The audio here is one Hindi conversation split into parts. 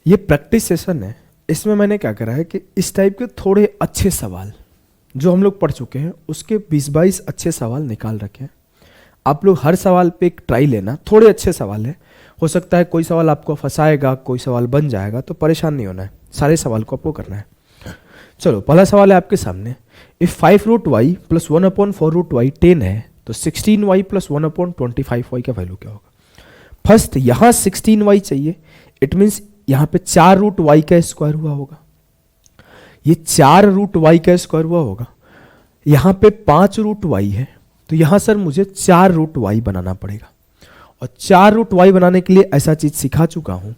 ये प्रैक्टिस सेशन है, इसमें मैंने क्या करा है कि इस टाइप के थोड़े अच्छे सवाल जो हम लोग पढ़ चुके हैं उसके 20-22 अच्छे सवाल निकाल रखे हैं। आप लोग हर सवाल पे एक ट्राई लेना, थोड़े अच्छे सवाल है, हो सकता है कोई सवाल आपको फंसाएगा, कोई सवाल बन जाएगा, तो परेशान नहीं होना है, सारे सवाल को आपको करना है। चलो पहला सवाल है आपके सामने, इफ 5√y प्लस 1/4√y 10 है तो 16y प्लस 1/25y का वैल्यू क्या होगा। फर्स्ट यहाँ 16y चाहिए, इट मीन्स यहाँ पे 4√y का स्क्वायर हुआ होगा, ये 4√y का स्क्वायर हुआ होगा, यहाँ पे 5√y है, तो यहाँ सर मुझे 4√y बनाना पड़ेगा। और 4√y बनाने के लिए ऐसा चीज सिखा चुका हूं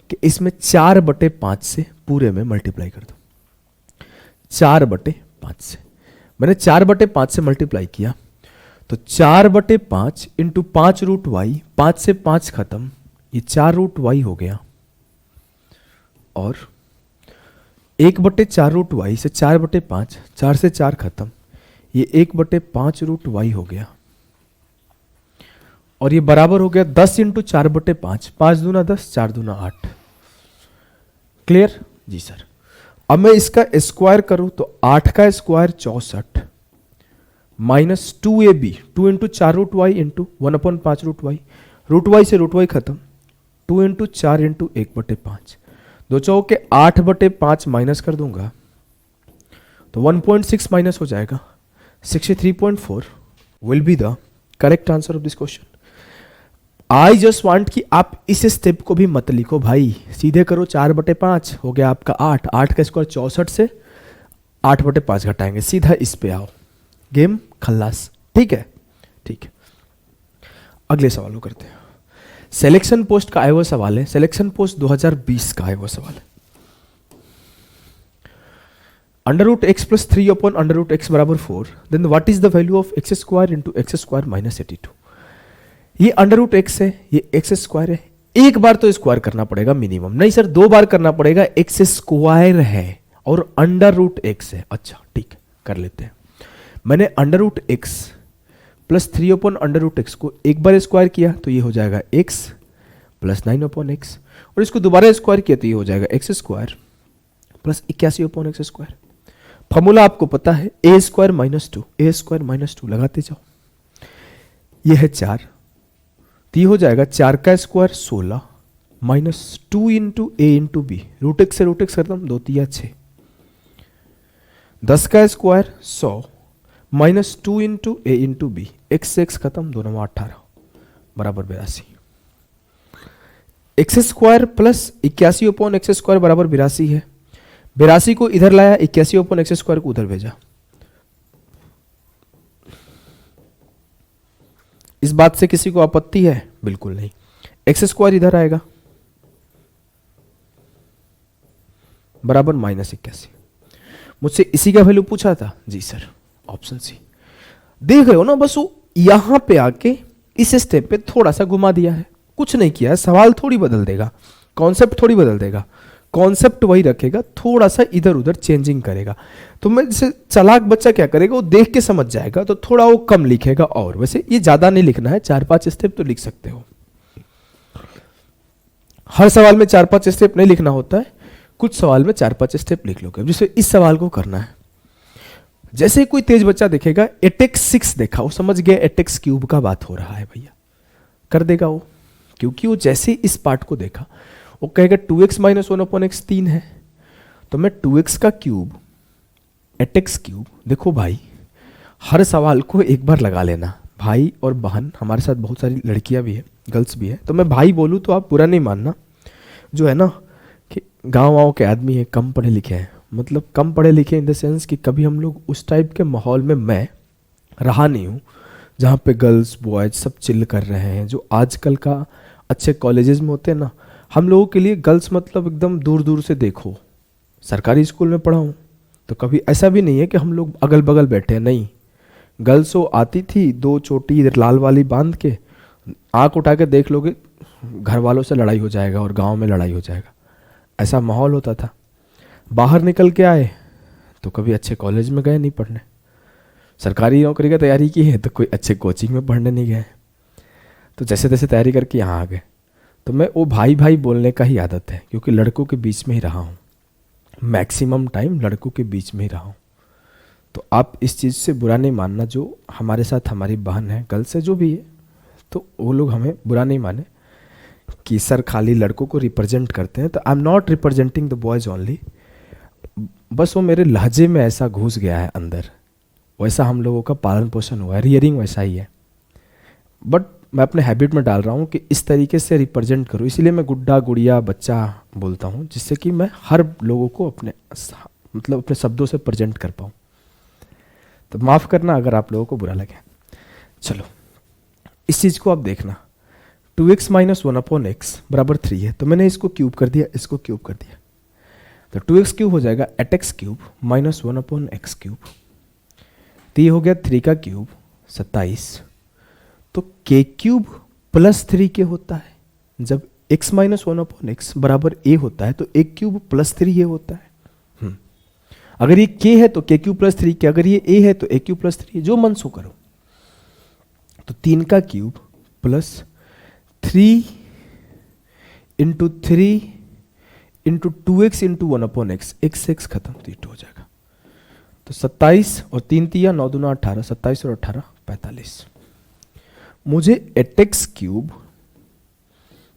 कि इसमें 4/5 से पूरे में मल्टीप्लाई कर दो। 4/5 से मैंने 4/5 से मल्टीप्लाई किया तो 4/5 इंटू 5√y, 5 से 5 खत्म, ये 4√y हो गया। और 1/4√y से 4/5, 4 से 4 खत्म, ये 1/5√y हो गया। और ये बराबर हो गया 10 इंटू 4/5, 5 दूना 10, 4 दूना 8। क्लियर जी सर। अब मैं इसका स्क्वायर करूं तो 8 का square 64 minus 2ab, 2 into 4√y into 1/5√y, √y से √y खत्म, 2 इंटू 4 इंटू 1/5, 2 चौके 8/5 माइनस कर दूंगा तो 1.6 माइनस हो जाएगा, 63.4 will be the correct answer of this question. I just want कि आप इस स्टेप को भी मत लिखो भाई, सीधे करो, 4/5 हो गया आपका 8, 8 का स्क्वायर 64 से 8/5 घटाएंगे, सीधा इस पे आओ, गेम खल्लास। ठीक है, ठीक है। अगले सवाल को करते हैं। सिलेक्शन पोस्ट का आया हुआ सवाल है, सिलेक्शन पोस्ट 2020 का आया हुआ सवाल है। √x प्लस 3/√x बराबर 4, then what is the value of x square into x square minus 82। ये √x है, ये x स्क्वायर है, एक बार तो स्क्वायर करना पड़ेगा मिनिमम, नहीं सर 2 बार करना पड़ेगा, x स्क्वायर है और √x है। अच्छा ठीक है, कर लेते हैं। मैंने √x प्लस 3/√x को एक बार स्क्वायर किया तो ये हो जाएगा x प्लस 9/x, और इसको दोबारा स्क्वायर किया तो ये हो जाएगा x square plus 81/x square. Formula आपको पता है, a square minus 2, a square minus 2 लगाते जाओ, ये है 4, तो ये हो जाएगा 4 का square 16 minus 2 into a into B, √x से √x खत्म, 2 3 6, 10 का square 100 minus 2 into a into B, x से x खत्म, 2 9 18 बराबर 82। x square plus 81/x square बराबर 82 है, 82 को इधर लाया, 81/x स्क्वायर को उधर भेजा। इस बात से किसी को आपत्ति है? बिल्कुल नहीं। एक्स स्क्वायर इधर आएगा बराबर -81। मुझसे इसी का वैल्यू पूछा था जी सर, ऑप्शन सी। देख रहे हो ना, बस वो यहां पे आके इस स्टेप पे थोड़ा सा घुमा दिया है, कुछ नहीं किया है। सवाल थोड़ी बदल देगा, कॉन्सेप्ट थोड़ी बदल देगा, कॉन्सेप्ट वही रखेगा, थोड़ा सा इधर उधर चेंजिंग करेगा। तो मैं जैसे चालाक बच्चा क्या करेगा, वो देख के समझ जाएगा, तो थोड़ा वो कम लिखेगा। और वैसे ये ज्यादा नहीं लिखना है, 4-5 स्टेप तो लिख सकते हो। हर सवाल में 4-5 स्टेप नहीं लिखना होता है, कुछ सवाल में 4-5 स्टेप लिख लोगे। जैसे इस सवाल को करना है, जैसे कोई तेज बच्चा देखेगा, एटेक्स 6 देखा, वो समझ गया एटेक्स क्यूब का बात हो रहा है भैया, कर देगा वो, क्योंकि वो जैसे इस पार्ट को देखा, वो कहेगा 2x माइनस 1/x 3 है, तो मैं 2x का क्यूब एटेक्स क्यूब। देखो भाई, हर सवाल को एक बार लगा लेना। भाई और बहन, हमारे साथ बहुत सारी लड़कियां भी है, गर्ल्स भी है, तो मैं भाई बोलूँ तो आप बुरा नहीं मानना। जो है ना कि गाँव के आदमी है, कम पढ़े लिखे हैं, मतलब कम पढ़े लिखे इन द सेंस कि कभी हम लोग उस टाइप के माहौल में मैं रहा नहीं हूँ जहाँ पे गर्ल्स बॉयज सब चिल कर रहे हैं। जो आजकल का अच्छे कॉलेजेस में होते हैं ना, हम लोगों के लिए गर्ल्स मतलब एकदम दूर दूर से देखो। सरकारी स्कूल में पढ़ा हूँ तो कभी ऐसा भी नहीं है कि हम लोग अगल बगल बैठे हैं, नहीं। गर्ल्स वो आती थी, 2 चोटी इधर लाल वाली बांध के, आँख उठा के देख लोगे, घर वालों से लड़ाई हो जाएगा और गांव में लड़ाई हो जाएगा, ऐसा माहौल होता था। बाहर निकल के आए तो कभी अच्छे कॉलेज में गए नहीं पढ़ने, सरकारी नौकरी की तैयारी की है तो कोई अच्छे कोचिंग में पढ़ने नहीं गए, तो जैसे तैसे तैयारी करके यहाँ आ गए। तो मैं वो भाई भाई बोलने का ही आदत है, क्योंकि लड़कों के बीच में ही रहा हूँ, मैक्सिमम टाइम लड़कों के बीच में ही रहा हूँ। तो आप इस चीज़ से बुरा नहीं मानना, जो हमारे साथ हमारी बहन है, गर्ल्स है, जो भी है, तो वो लोग हमें बुरा नहीं माने कि सर खाली लड़कों को रिप्रेजेंट करते हैं। तो I am not representing the boys only, बस वो मेरे लहजे में ऐसा घुस गया है अंदर, वैसा हम लोगों का पालन पोषण हुआ है, रियरिंग वैसा ही है। बट मैं अपने हैबिट में डाल रहा हूँ कि इस तरीके से रिप्रेजेंट करूँ, इसीलिए मैं गुड्डा गुड़िया बच्चा बोलता हूँ, जिससे कि मैं हर लोगों को अपने मतलब अपने शब्दों से प्रेजेंट कर पाऊँ। तो माफ़ करना अगर आप लोगों को बुरा लगे। चलो इस चीज़ को आप देखना, 2x माइनस 1/x बराबर 3 है, तो मैंने इसको क्यूब कर दिया, इसको क्यूब कर दिया, तो 2x क्यूब हो जाएगा 8x cube minus 1/x cube. तो ये हो गया 3 का क्यूब 27। तो k क्यूब प्लस 3k होता है। जब x माइनस 1/x बराबर a होता है तो a क्यूब प्लस 3a होता है। अगर ये k है तो k क्यूब प्लस 3k, अगर ये a है तो a क्यूब प्लस 3, जो मन सो करो। तो 3 का cube plus 3 into 3 into 2x into 1/x, x से x खत्म, तो 2 हो जाएगा। तो 27 और 3 तिया 9 दूना 18, 27 और 18 45। मुझे 8x cube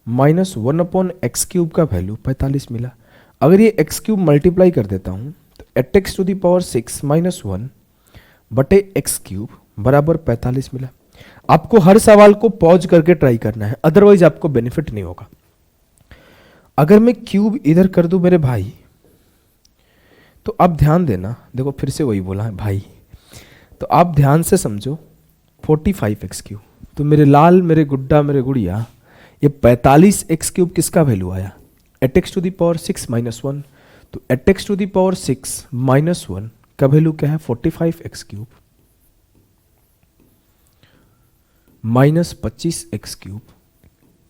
minus 1/x cube का वैल्यू 45 मिला। अगर ये x क्यूब मल्टीप्लाई कर देता हूं तो 8x to the power 6 minus 1 बटे x क्यूब बराबर 45 मिला। आपको हर सवाल को पॉज करके ट्राई करना है, अदरवाइज आपको बेनिफिट नहीं होगा। अगर मैं क्यूब इधर कर दूं मेरे भाई, तो आप ध्यान देना, देखो फिर से वही बोला है भाई, तो आप ध्यान से समझो 45x क्यूब, तो मेरे लाल, मेरे गुड्डा, मेरे गुड़िया, ये 45x क्यूब किसका वैल्यू आया? 8x to the power 6 minus 1, तो 8x to the power 6 minus 1 का वैल्यू क्या है? 45x cube minus 25x cube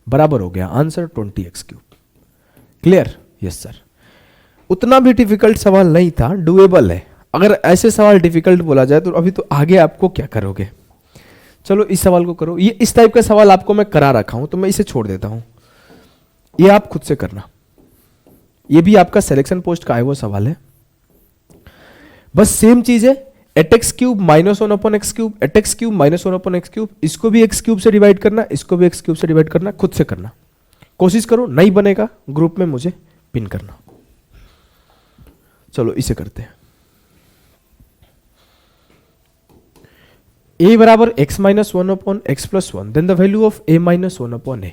बराबर हो गया answer 20x cube. Clear? Yes sir. उतना भी डिफिकल्ट सवाल नहीं था, डुएबल है। अगर ऐसे सवाल डिफिकल्ट बोला जाए तो अभी तो आगे आपको क्या करोगे? चलो इस सवाल को करो। ये इस टाइप का सवाल आपको मैं करा रखा हूं तो मैं इसे छोड़ देता हूं, ये आप खुद से करना। ये भी आपका सिलेक्शन पोस्ट का आया हुआ सवाल है, बस सेम चीज है। 8x cube minus 1/x cube, 8x cube minus 1/x cube, इसको भी x क्यूब से डिवाइड करना, इसको भी x क्यूब से डिवाइड करना, खुद से करना। कोशिश करो, नहीं बनेगा ग्रुप में मुझे पिन करना। चलो इसे करते हैं। a बराबर x minus 1/x plus 1, then the value of a minus 1/a।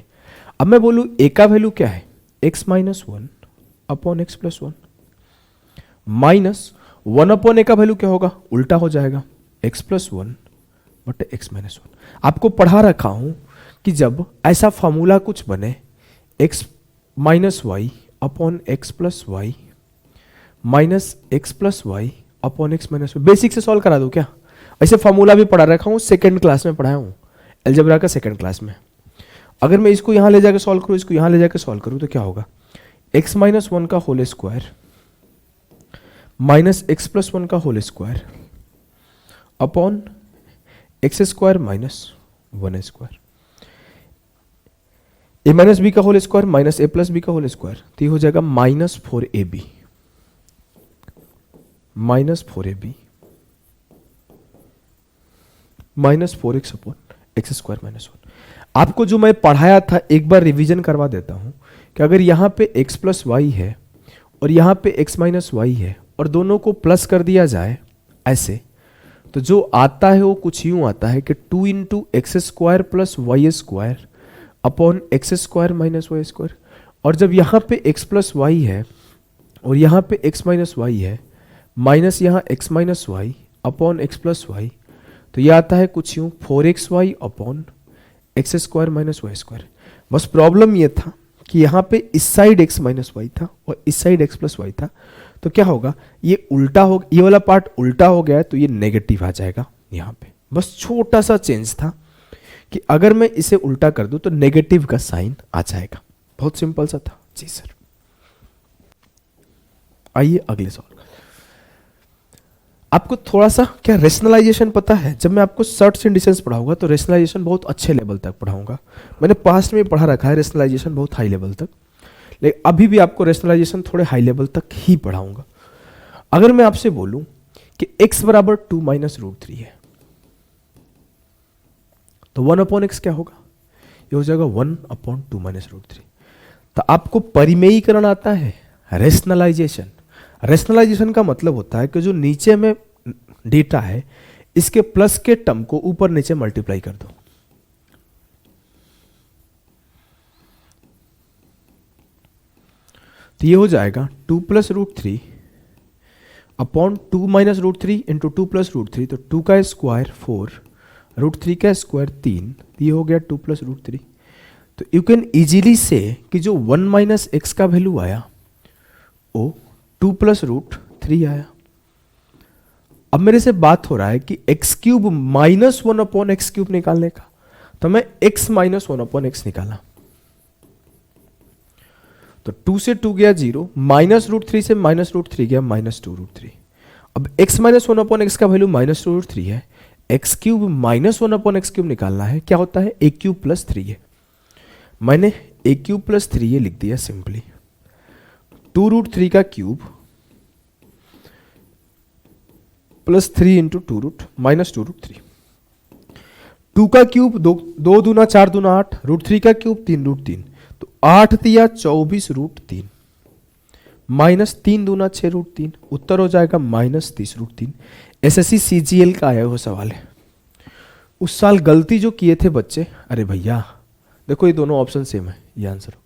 अब मैं बोलूं a का वैल्यू क्या है? x minus 1/x plus 1 minus 1/a का वैल्यू क्या होगा? उल्टा हो जाएगा, x प्लस 1 बटे x माइनस 1। आपको पढ़ा रखा हूं कि जब ऐसा फॉर्मूला कुछ बने x minus Y upon x plus Y minus x plus Y upon x minus Y, basic से सॉल्व करा दूं क्या? ऐसे फॉर्मूला भी पढ़ा रखा हूं, सेकंड क्लास में पढ़ाया हूं, अलजेब्रा का सेकंड क्लास में। अगर मैं इसको यहां ले जाकर सॉल्व करूं, इसको यहां ले जाकर सॉल्व करूं, तो क्या होगा? x माइनस 1 का whole square minus x plus 1 का whole square upon x square minus 1 square, a minus B का whole square minus a plus b का होल स्क्वायर, तो ये हो जाएगा minus 4ab minus 4ab minus 4x upon x square minus 1। आपको जो मैं पढ़ाया था एक बार रिवीजन करवा देता हूं कि अगर यहां पे x प्लस वाई है और यहां पे x माइनस वाई है और दोनों को प्लस कर दिया जाए ऐसे, तो जो आता है वो कुछ यूं आता है कि 2 into X square plus Y square upon x square minus Y square. और जब यहाँ पे x प्लस वाई है और यहाँ पे x माइनस वाई है, माइनस यहाँ x minus Y upon x plus Y, तो यह आता है कुछ यूं 4xy upon x square minus Y square. बस प्रॉब्लम यह था कि यहाँ पे इस साइड x माइनस वाई था और इस साइड x प्लस वाई था, तो क्या होगा? ये उल्टा हो, ये वाला पार्ट उल्टा हो गया है, तो ये नेगेटिव आ जाएगा यहाँ पे। बस छोटा सा चेंज था कि अगर मैं इसे उल्टा कर दूं तो नेगेटिव का साइन आ जाएगा। बहुत सिंपल सा था जी सर। आइए अगले सवाल। आपको थोड़ा सा क्या रेशनलाइजेशन पता है? जब मैं आपको सर्ट्स एंड डिस्टेंस पढ़ाऊंगा तो रेशनलाइजेशन बहुत अच्छे लेवल तक पढ़ाऊंगा। मैंने पास्ट में पढ़ा रखा है रेशनलाइजेशन बहुत हाई लेवल तक, लेकिन अभी भी आपको रेशनलाइजेशन थोड़े हाई लेवल तक ही पढ़ाऊंगा। अगर मैं आपसे बोलूं कि x बराबर 2 माइनस रूट 3 है, तो 1/x क्या होगा? ये हो जाएगा 1/2 माइनस रूट 3। तो आपको परिमेयीकरण आता है, रेशनलाइजेशन। रेशनलाइजेशन का मतलब होता है कि जो नीचे में डेटा है इसके प्लस के टर्म को ऊपर नीचे मल्टीप्लाई कर दो। तो ये हो जाएगा 2 plus root 3 upon 2 minus root 3 into 2 plus root 3, तो 2 का स्क्वायर 4, रूट 3 का स्क्वायर 3, ये हो गया 2 प्लस रूट 3। तो यू कैन इजीली से कि जो 1 माइनस एक्स का वैल्यू आया वो 2 प्लस रूट 3 आया। अब मेरे से बात हो रहा है कि x cube minus 1 upon x cube निकालने का, तो मैं x माइनस 1 अपॉन एक्स निकाला, तो 2 से 2 गया 0, माइनस रूट 3 से माइनस रूट 3 गया माइनस 2 रूट 3। अब x माइनस 1 अपॉन एक्स का वैल्यू माइनस 2 रूट 3 है, x cube minus 1 upon x cube निकालना है, क्या होता है? a cube plus 3a। मैंने a क्यूब प्लस 3a लिख दिया सिंपली, 2 रूट 3 का cube plus 3 into 2 root minus 2 root 3। 2 का क्यूब 2 दूना 4 दूना 8, रूट 3 का क्यूब 3 रूट 3, तो 8 तिया 24 रूट 3 माइनस 3 दूना 6 रूट 3, उत्तर हो जाएगा माइनस 30 रूट 3। एसएससी सीजीएल का आया हुआ सवाल है। उस साल गलती जो किए थे बच्चे, अरे भैया देखो ये दोनों ऑप्शन सेम है, ये आंसर हो,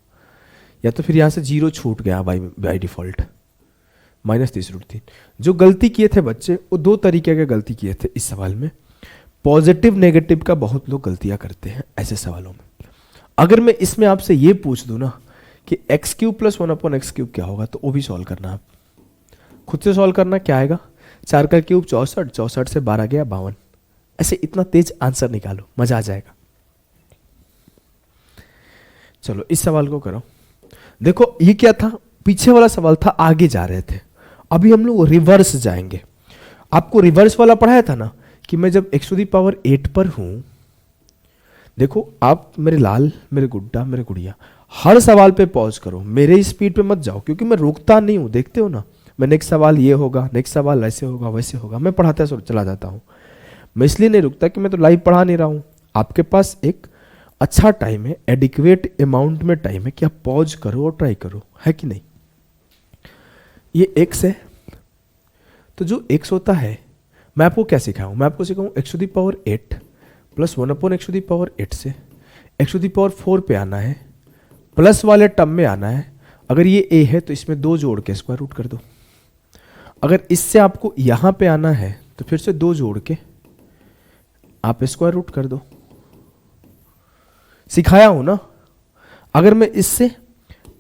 या तो फिर यहां से 0 छूट गया बाय डिफॉल्ट, माइनस 30 रूट 3। जो गलती किए थे बच्चे वो 2 तरीके के गलती किए थे इस सवाल में। पॉजिटिव नेगेटिव का बहुत लोग गलतियां करते हैं ऐसे सवालों में। अगर मैं इसमें आपसे ये पूछ दूं ना कि x cube plus 1 upon x cube क्या होगा, तो वो भी सॉल्व करना, आप खुद से सॉल्व करना। क्या आएगा? 4 का क्यूब 64, 64 से 12 गया 52। ऐसे इतना तेज आंसर निकालो, मजा आ जाएगा। चलो इस सवाल को करो। देखो ये क्या था, पीछे वाला सवाल था, आगे जा रहे थे, अभी हम लोग रिवर्स जाएंगे। आपको रिवर्स वाला पढ़ाया था ना कि मैं जब x टू दी पावर 8 पर हूं, देखो आप मेरे लाल, मेरे गुड्डा, मेरे गुड़िया, हर सवाल पे पॉज करो, मेरे स्पीड पे मत जाओ, क्योंकि मैं रोकता नहीं हूं, देखते हो ना। मैं नेक्स्ट सवाल ये होगा, नेक्स्ट सवाल ऐसे होगा, वैसे होगा, मैं पढ़ाता चला जाता हूं। मैं इसलिए नहीं रुकता कि मैं तो लाइव पढ़ा नहीं रहा हूं। आपके पास एक अच्छा टाइम है, एडिक्वेट अमाउंट में टाइम है कि आप पॉज करो और ट्राई करो, है कि नहीं? ये x है, तो जो x होता है, मैं आपको क्या सिखाऊं? मैं आपको सिखाऊं x to the power 8 plus 1 upon x to the power 8 से x टू दी पावर 4 पे आना है, प्लस वाले टर्म में आना है। अगर ये a है तो इसमें 2 जोड़ के स्क्वायर रूट कर दो। अगर इससे आपको यहां पे आना है तो फिर से 2 जोड़ के आप स्क्वायर रूट कर दो। सिखाया हूं ना। अगर मैं इससे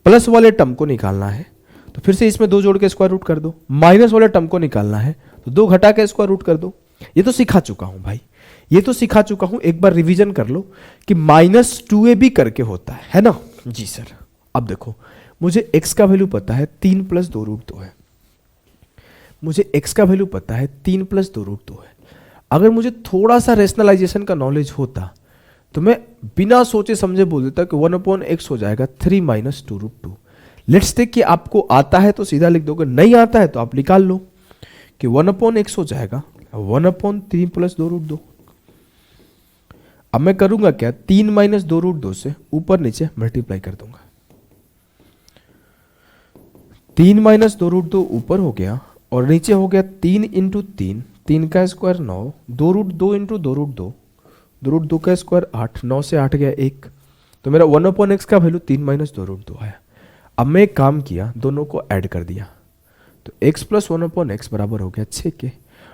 प्लस वाले टर्म को निकालना है तो फिर से इसमें 2 जोड़ के स्क्वायर रूट कर दो। माइनस वाले टर्म को निकालना है तो 2 घटा के स्क्वायर रूट कर दो। ये तो सिखा चुका हूं भाई, ये तो सिखा चुका हूं। एक बार रिवीजन कर लो कि -2a भी करके होता है ना? जी सर। अब देखो, मुझे x का वैल्यू पता है 3 प्लस 2 रूट 2 है। मुझे x का वैल्यू पता है 3 प्लस 2 रूट 2 है। अगर मुझे थोड़ा सा रेशनलाइजेशन का नॉलेज होता तो मैं बिना सोचे समझे बोल देता कि 1/x हो जाएगा 3 माइनस 2 रूट 2। लेट्स टेक कि आपको आता है तो सीधा लिख दोगे, नहीं आता है तो आप निकाल लो कि 1/x हो जाएगा 1/3 प्लस 2 रूट 2। अब मैं करूंगा क्या, 3 माइनस 2 रूट 2 से ऊपर नीचे मल्टीप्लाई कर दूंगा। 3 माइनस 2 रूट 2 ऊपर हो गया और नीचे हो गया 3 इंटू 3, 3 का square 9, 2 root 2 into 2 root 2, 2 root 2 का स्क्वायर 8, 9 से 8 गया 1। तो मेरा 1/x का वैल्यू 3 माइनस 2 रूट 2 आया। अब मैं एक काम किया, दोनों को ऐड कर दिया, तो x प्लस 1/x बराबर हो गया 6 के।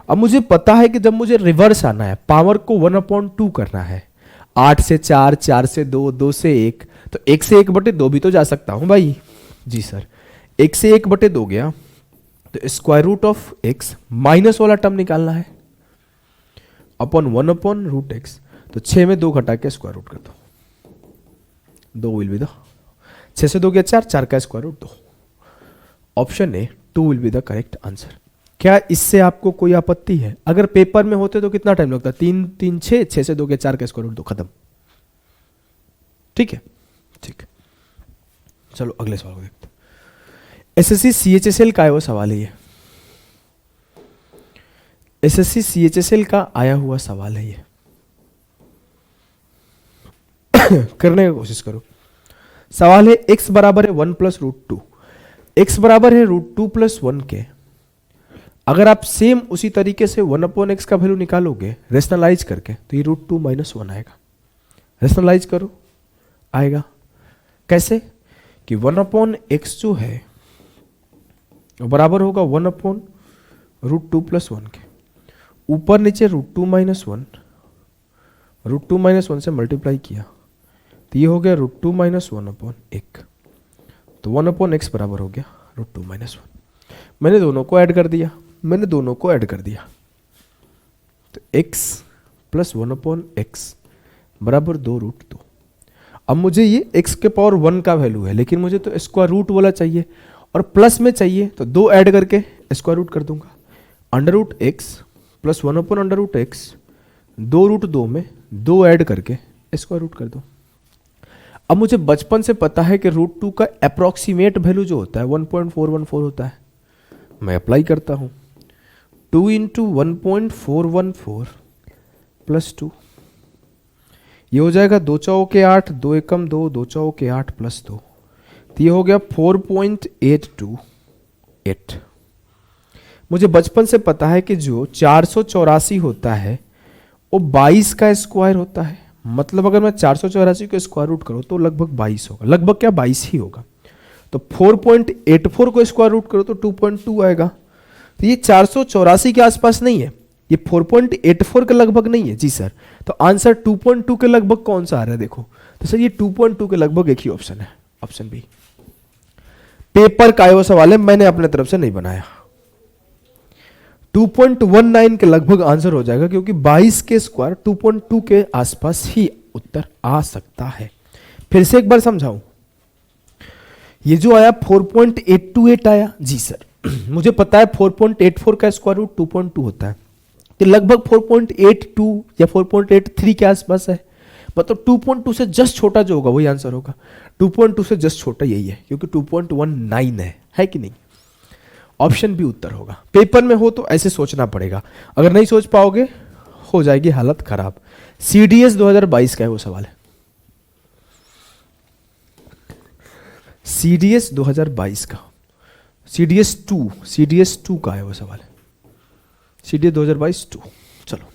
अब मुझे पता है कि जब मुझे रिवर्स आना है, पावर को 1/2 करना है, 8 से 4, 4 से 2, 2 से 1, तो 1 से 1/2 भी तो जा सकता हूं भाई। जी सर, 1 से 1/2 गया तो square root of x, minus वाला टर्म निकालना है, अपॉन 1/√x, तो 6 में 2 घटा के स्क्वायर रूट कर दो, 2 विल बी द 6 से 2 गया 4, 4 का square root 2। Option A 2 will be the correct answer. क्या इससे आपको कोई आपत्ति है? अगर पेपर में होते तो कितना टाइम लगता? 3 3 6, 6 से 2 के 4 का स्क्वायर रूट 2, खत्म। ठीक है, ठीक। चलो अगले सवाल को देखते हैं। एसएससी सीएचएसएल का आया हुआ सवाल है ये। एसएससी सीएचएसएल का आया हुआ सवाल है ये। करने की कोशिश करो। सवाल है x बराबर है 1 प्लस रूट 2, x बराबर है रूट 2 प्लस 1 के। अगर आप सेम उसी तरीके से 1 अपॉन एक्स का वैल्यू निकालोगे रेशनलाइज करके, तो ये रूट 2 माइनस 1 आएगा। रेशनलाइज करो, आएगा कैसे कि 1 अपॉन एक्स जो है बराबर होगा 1 अपॉन रूट 2 प्लस 1 के। ऊपर नीचे रूट 2 माइनस 1, रूट 2 माइनस 1 से मल्टीप्लाई किया तो ये हो गया रूट 2 माइनस 1 अपॉन 1। तो 1 अपॉन एक्स बराबर हो गया रूट 2 माइनस 1। मैंने दोनों को ऐड कर दिया, तो x प्लस 1 अपॉन एक्स बराबर 2 रूट 2। अब मुझे ये x के पावर 1 का वैल्यू है, लेकिन मुझे तो स्क्वायर रूट वाला चाहिए और प्लस में चाहिए, तो 2 ऐड करके स्क्वायर रूट कर दूंगा। Under root X plus 1 upon under root X, 2 root 2 में 2 ऐड करके स्क्वायर रूट कर दो। अब मुझे बचपन से पता है कि रूट 2 का अप्रॉक्सीमेट वैल्यू जो होता है 1.414 होता है। मैं अप्लाई करता हूं, 2 इंटू 1.414 प्लस 2, ये हो जाएगा 2 चौके 8, 2 एकम 2, 2 चौके 8 प्लस 2, तो ये हो गया 4.828। मुझे बचपन से पता है कि जो 484 होता है वो 22 का स्क्वायर होता है। मतलब अगर मैं 484 को स्क्वायर रूट करूं तो लगभग 22 होगा, लगभग क्या 22 ही होगा। तो 4.84 को स्क्वायर रूट करो तो 2.2 आएगा। तो ये 484 के आसपास नहीं है, ये 4.84 के लगभग नहीं है जी सर। तो आंसर 2.2 के लगभग कौन सा आ रहा है? देखो तो सर ये 2.2 के लगभग एक ही ऑप्शन है, ऑप्शन बी। पेपर का आया सवाल है, मैंने अपने तरफ से नहीं बनाया। 2.19 के लगभग आंसर हो जाएगा, क्योंकि 22 के स्क्वायर 2.2 के आसपास ही उत्तर आ सकता है। फिर से एक बार समझाऊं, ये जो आया 4.828 आया जी सर, मुझे पता है 4.84 का स्क्वायर रूट 2.2 होता है, तो लगभग 4.82 या 4.83 के आसपास है। मतलब 2.2 से जस्ट छोटा जो होगा वही आंसर होगा। 2.2 से जस्ट छोटा यही है, क्योंकि 2.19 है कि नहीं? ऑप्शन बी उत्तर होगा। पेपर में हो तो ऐसे सोचना पड़ेगा, अगर नहीं सोच पाओगे हो जाएगी हालत खराब। सीडीएस 2022 का है वो सवाल है, सीडीएस 2022 का, सीडीएस 2 का है वो सवाल है, सीडीएस 2022 2। चलो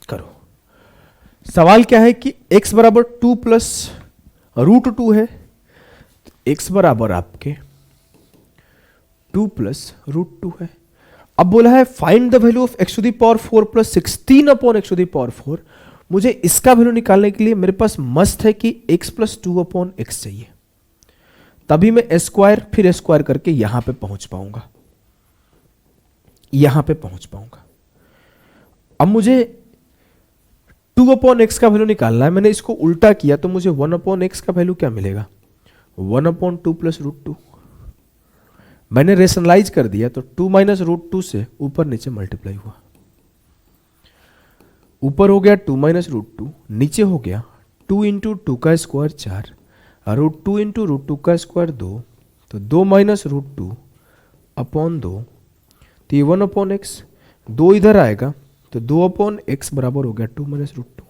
करो। सवाल क्या है कि x बराबर 2 प्लस रूट 2 है, x बराबर आपके 2 प्लस रूट 2 है। अब बोला है find the value of x to the power 4 plus 16 upon x to the power 4। मुझे इसका वैल्यू निकालने के लिए मेरे पास मस्ट है कि x प्लस 2 अपॉन एक्स चाहिए, तभी मैं स्क्वायर फिर स्क्वायर करके यहां पे पहुंच पाऊंगा, यहां पे पहुंच पाऊंगा। अब मुझे 2 अपॉन एक्स का वैल्यू निकालना है, मैंने इसको उल्टा किया तो मुझे 1 अपॉन एक्स का वैल्यू क्या मिलेगा? 1 अपॉन 2 प्लस रूट 2। मैंने रेशनलाइज कर दिया तो 2 माइनस रूट 2 से ऊपर नीचे मल्टीप्लाई हुआ, ऊपर हो गया 2 माइनस रूट 2, नीचे हो गया 2 इंटू 2 का स्क्वायर 4, रूट 2 इंटू रूट 2 का स्क्वायर 2, तो 2 माइनस रूट 2 अपॉन 2, तो ये 1 अपॉन एक्स, 2 इधर आएगा तो 2 अपॉन एक्स बराबर हो गया 2 माइनस रूट 2।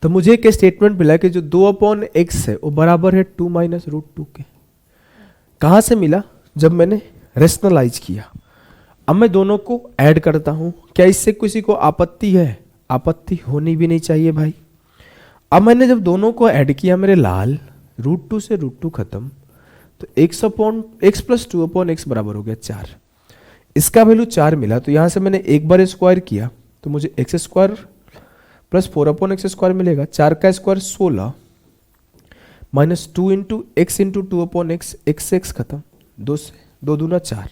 तो मुझे एक स्टेटमेंट मिला कि जो 2 अपॉन एक्स है वो बराबर है 2 माइनस रूट 2 के। कहां से मिला? जब मैंने रेशनलाइज किया। अब मैं दोनों को ऐड करता हूं, क्या इससे किसी को आपत्ति है? आपत्ति होनी भी नहीं चाहिए भाई। अब मैंने जब दोनों को ऐड किया मेरे लाल, रूट 2 से रूट 2 खत्म, तो x upon x plus 2 upon x बराबर हो गया 4। इसका वैल्यू 4 मिला, तो यहां से मैंने एक बार स्क्वायर किया तो मुझे x square plus 4 upon x square मिलेगा। 4 का square 16 minus 2 into x into 2 upon x, x से एक्स खत्म, 2 से 2 दूना 4,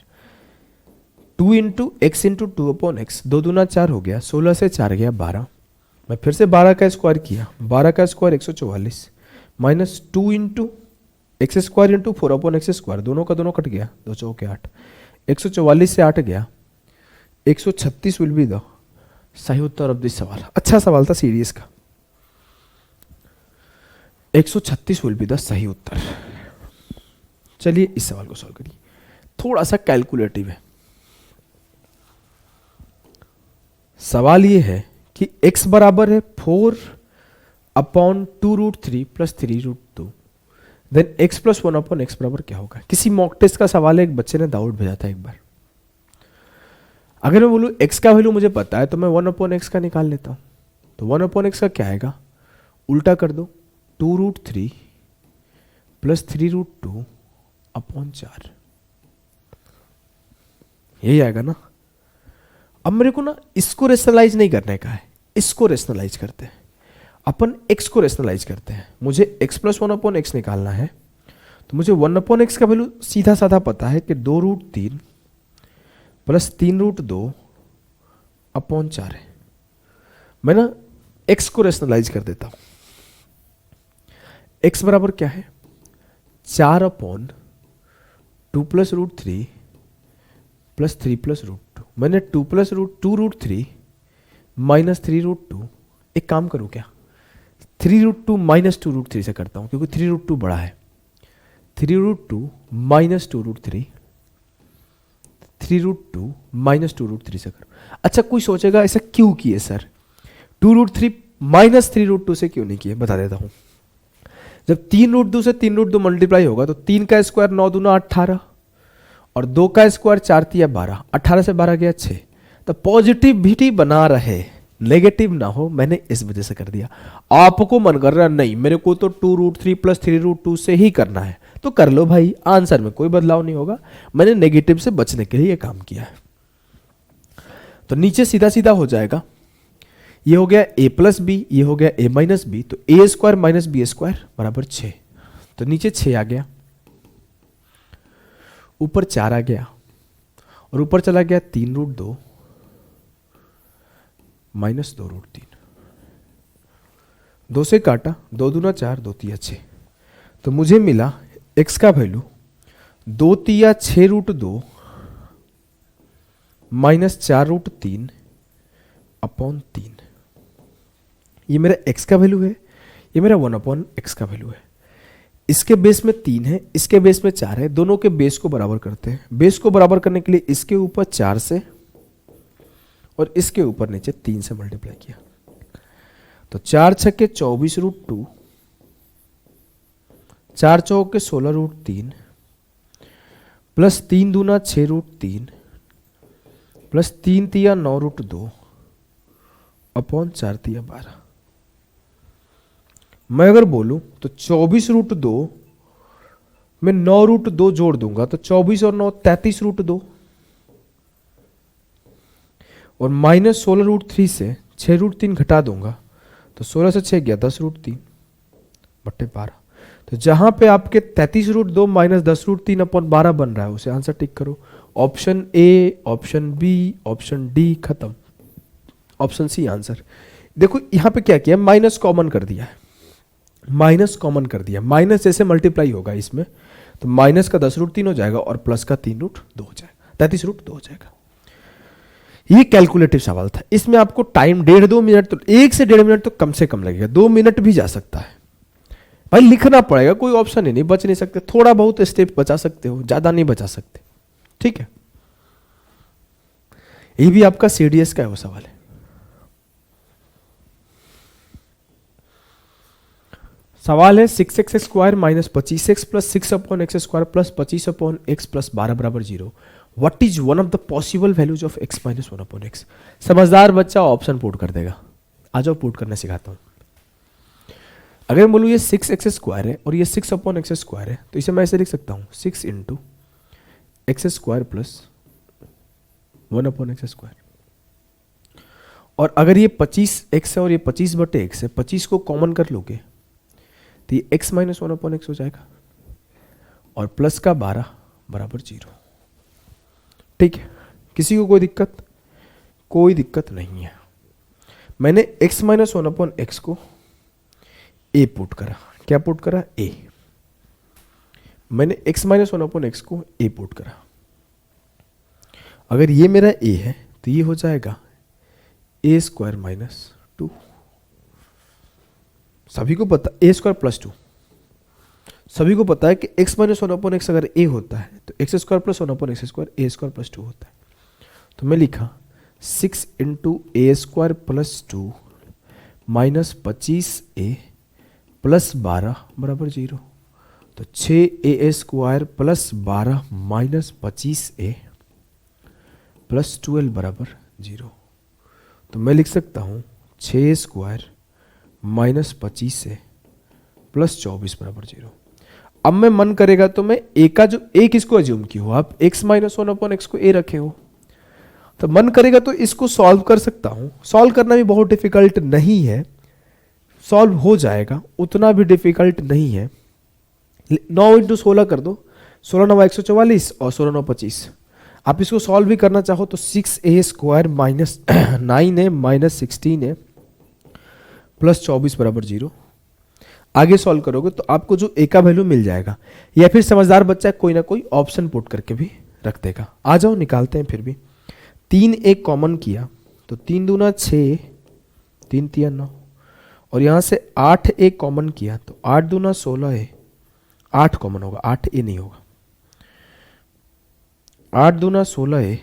2 into x into 2 upon x, 2 दूना 4 हो गया, 16 से 4 गया 12। मैं फिर से 12 का स्क्वायर किया, 12 का square 144 minus 2 into X square into 4 upon x square, दोनों का दोनों कट गया, 2 चौके 8, 144 से 8 गया, 136 विल बी द सही उत्तर ऑफ दिस सवाल। अच्छा सवाल था सीरीज का। 136 विल बी द सही उत्तर। चलिए इस सवाल को सॉल्व करिए, थोड़ा सा कैलकुलेटिव है। सवाल ये है कि x बराबर है 4/2√3 plus 3√2, then x plus 1/x बराबर क्या होगा। किसी मॉक टेस्ट का सवाल है, एक बच्चे ने डाउट भेजा था एक बार। अगर मैं बोलूं x का वैल्यू मुझे पता है तो मैं 1/x का निकाल लेता हूं। तो 1/x का क्या आएगा, उल्टा कर दो, 2√3 प्लस 3√2/4, यही आएगा ना। अब मेरे को ना इसको रेशनलाइज नहीं करने का है, इसको रेशनलाइज करते हैं अपन, x को रेशनलाइज करते हैं। मुझे x प्लस 1/x निकालना है, तो मुझे 1/x का वैल्यू सीधा साधा पता है कि 2√3 प्लस 3√2/4 है। मैं ना x को रेशनलाइज कर देता हूं। x बराबर क्या है, 4/2 प्लस √3 प्लस 3 प्लस √2। मैंने 2 प्लस √2√3 माइनस 3√2, एक काम करूं क्या, 3√2 माइनस 2√3 से करता हूं, क्योंकि 3√2 बड़ा है। 3√2 माइनस 2√3, 3√2 माइनस 2√3 से करो। अच्छा कोई सोचेगा ऐसा क्यों किए सर, 2√3 माइनस 3√2 से क्यों नहीं किए, बता देता हूं। जब 3√2 से 3√2 मल्टीप्लाई होगा तो 3 का स्क्वायर 9 दूना 18 और 2 का स्क्वायर 4 तिया 12, 18 से 12 गया 6। तो पॉजिटिविटी बना रहे, नेगेटिव ना हो, मैंने इस वजह से कर दिया। आपको मन कर रहा नहीं मेरे को तो 2√3 प्लस 3√2 से ही करना है, तो कर लो भाई, आंसर में कोई बदलाव नहीं होगा। मैंने नेगेटिव से बचने के लिए ये काम किया है। तो नीचे सीधा सीधा हो जाएगा, ये हो गया a प्लस बी, ये हो गया a माइनस बी, तो a square minus B square बराबर 6। तो नीचे 6 आ गया, ऊपर 4 आ गया और ऊपर चला गया 3√2 माइनस 2√3। 2 से काटा, 2 दूना 4, 2 तिया 6। तो मुझे मिला x का वैल्यू 2 तिया 6√2 माइनस 4√3/3। ये मेरा x का वैल्यू है, ये मेरा 1/x का वैल्यू है। इसके बेस में 3 है, इसके बेस में 4 है, दोनों के बेस को बराबर करते हैं। बेस को बराबर करने के लिए इसके ऊपर 4 से और इसके ऊपर नीचे 3 से मल्टीप्लाई किया। तो 4 छक्के 24√2, 4 चौके 16√3 प्लस 3 दूना 6√3 प्लस 3 तिया 9√2/4 तिया 12। मैं अगर बोलूं तो 24√2 में 9√2 जोड़ दूंगा तो 24 और 9 33√2 और माइनस 16√3 से 6√3 घटा दूंगा तो 16 से 6 गया 10√3/12। तो जहां पे आपके 33√2 माइनस 10√3/12 बन रहा है उसे आंसर टिक करो। Option A, option B, option D खत्म, ऑप्शन सी आंसर। देखो यहां पे क्या किया, माइनस कॉमन कर दिया है, माइनस कॉमन कर दिया। माइनस जैसे मल्टीप्लाई होगा इसमें तो माइनस का 10√3 हो जाएगा और प्लस का 3√2 हो जाएगा, 33√2 हो जाएगा। ये कैलकुलेटिव सवाल था, इसमें आपको टाइम 1.5-2 मिनट, तो 1 से 1.5 मिनट तो कम से कम लगेगा, 2 मिनट भी जा सकता है भाई। लिखना पड़ेगा, कोई ऑप्शन ही नहीं, बच नहीं सकते। थोड़ा बहुत स्टेप बचा सकते हो, ज्यादा नहीं बचा सकते, ठीक है। ये भी आपका सीडीएस का है वो सवाल है। सवाल है 6x square minus 25x plus 6/x square plus 25/x plus 12 बराबर 0। What is one of the possible values of x minus 1/x। समझदार बच्चा ऑप्शन पुट कर देगा। आ जाओ पुट करना सिखाता हूं। अगर बोलूं ये 6x स्क्वायर है और ये 6/x स्क्वायर है तो इसे मैं ऐसे लिख सकता हूं 6 into X square plus 1/x square. और अगर ये 25x है और ये 25/x है, 25 को कॉमन कर लोगे तो ये x माइनस 1/x हो जाएगा और प्लस का 12 बराबर 0। ठीक है, किसी को कोई दिक्कत? कोई दिक्कत नहीं है। मैंने x माइनस 1/x को a पुट करा। क्या पुट करा? a। मैंने x माइनस 1/x को a पुट करा। अगर ये मेरा a है तो ये हो जाएगा a स्क्वायर माइनस 2। सभी को पता a स्क्वायर प्लस 2, सभी को पता है कि x माइनस 1/x अगर a होता है तो x square plus 1/x square a square plus 2 होता है। तो मैं लिखा 6 into a square plus 2 minus 25a plus 12 बराबर 0। तो 6a square plus 12 minus 25a plus 12 बराबर 0। तो मैं लिख सकता हूँ 6 स्क्वायर माइनस 25a प्लस 24 बराबर 0। अब मैं मन करेगा तो मैं a का जो a किसको अज्यूम की हो, आप x माइनस 1/x को a रखे हो, तो मन करेगा तो इसको सॉल्व कर सकता हूं। सॉल्व करना भी बहुत डिफिकल्ट नहीं है, सॉल्व हो जाएगा, उतना भी डिफिकल्ट नहीं है। 9 इंटू 16 कर दो, 16 9 144 और 16 9 25। आप इसको सॉल्व भी करना चाहो तो 6a square minus 9a minus 16a plus 24 बराबर 0। आगे सॉल्व करोगे तो आपको जो a का वैल्यू मिल जाएगा, या फिर समझदार बच्चा कोई ना कोई ऑप्शन पुट करके भी रख देगा। आ जाओ निकालते हैं। फिर भी 3 एक कॉमन किया तो 3 दूना 6, 3 तिया 9, और यहाँ से 8 एक कॉमन किया तो 8 दूना 16 है, 8 कॉमन होगा, 8 ए नहीं होगा, 8 दूना 16 है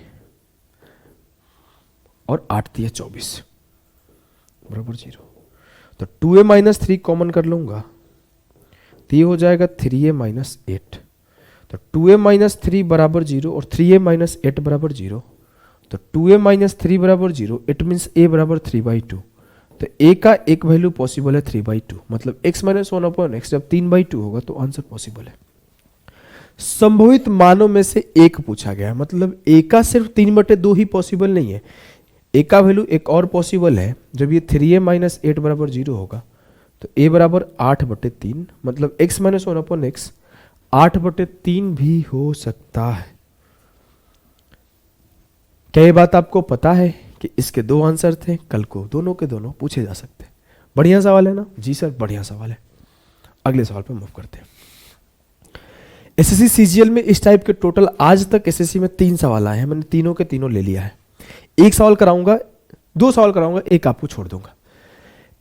और 8 तिया 24 बराबर 0। तो 2a माइनस 3 कॉमन कर लूंगा तो ये हो जाएगा 3a माइनस 8। तो 2a माइनस 3 बराबर 0 और 3a माइनस 8 बराबर 0। तो 2a माइनस 3 बराबर 0, इट मीन्स a बराबर 3/2। तो a का एक वैल्यू पॉसिबल है 3/2, मतलब x माइनस 1/x जब 3/2 होगा तो आंसर पॉसिबल है। संभवित मानों में से एक पूछा गया, मतलब a का सिर्फ 3/2 ही पॉसिबल नहीं है, a का वैल्यू एक और पॉसिबल है। जब ये 3a माइनस 8 बराबर 0 होगा तो a बराबर 8/3, मतलब x माइनस 1/x 8/3 भी हो सकता है। क्या ये बात आपको पता है कि इसके 2 आंसर थे, कल को दोनों के दोनों पूछे जा सकते हैं। बढ़िया सवाल है ना? जी सर बढ़िया सवाल है। अगले सवाल पे मूव करते हैं। एसएससी सीजीएल में इस टाइप के टोटल आज तक एसएससी में 3 सवाल आए हैं, मैंने तीनों के तीनों ले लिया है। एक सवाल कराऊंगा, 2 सवाल कराऊंगा, एक आपको छोड़ दूंगा।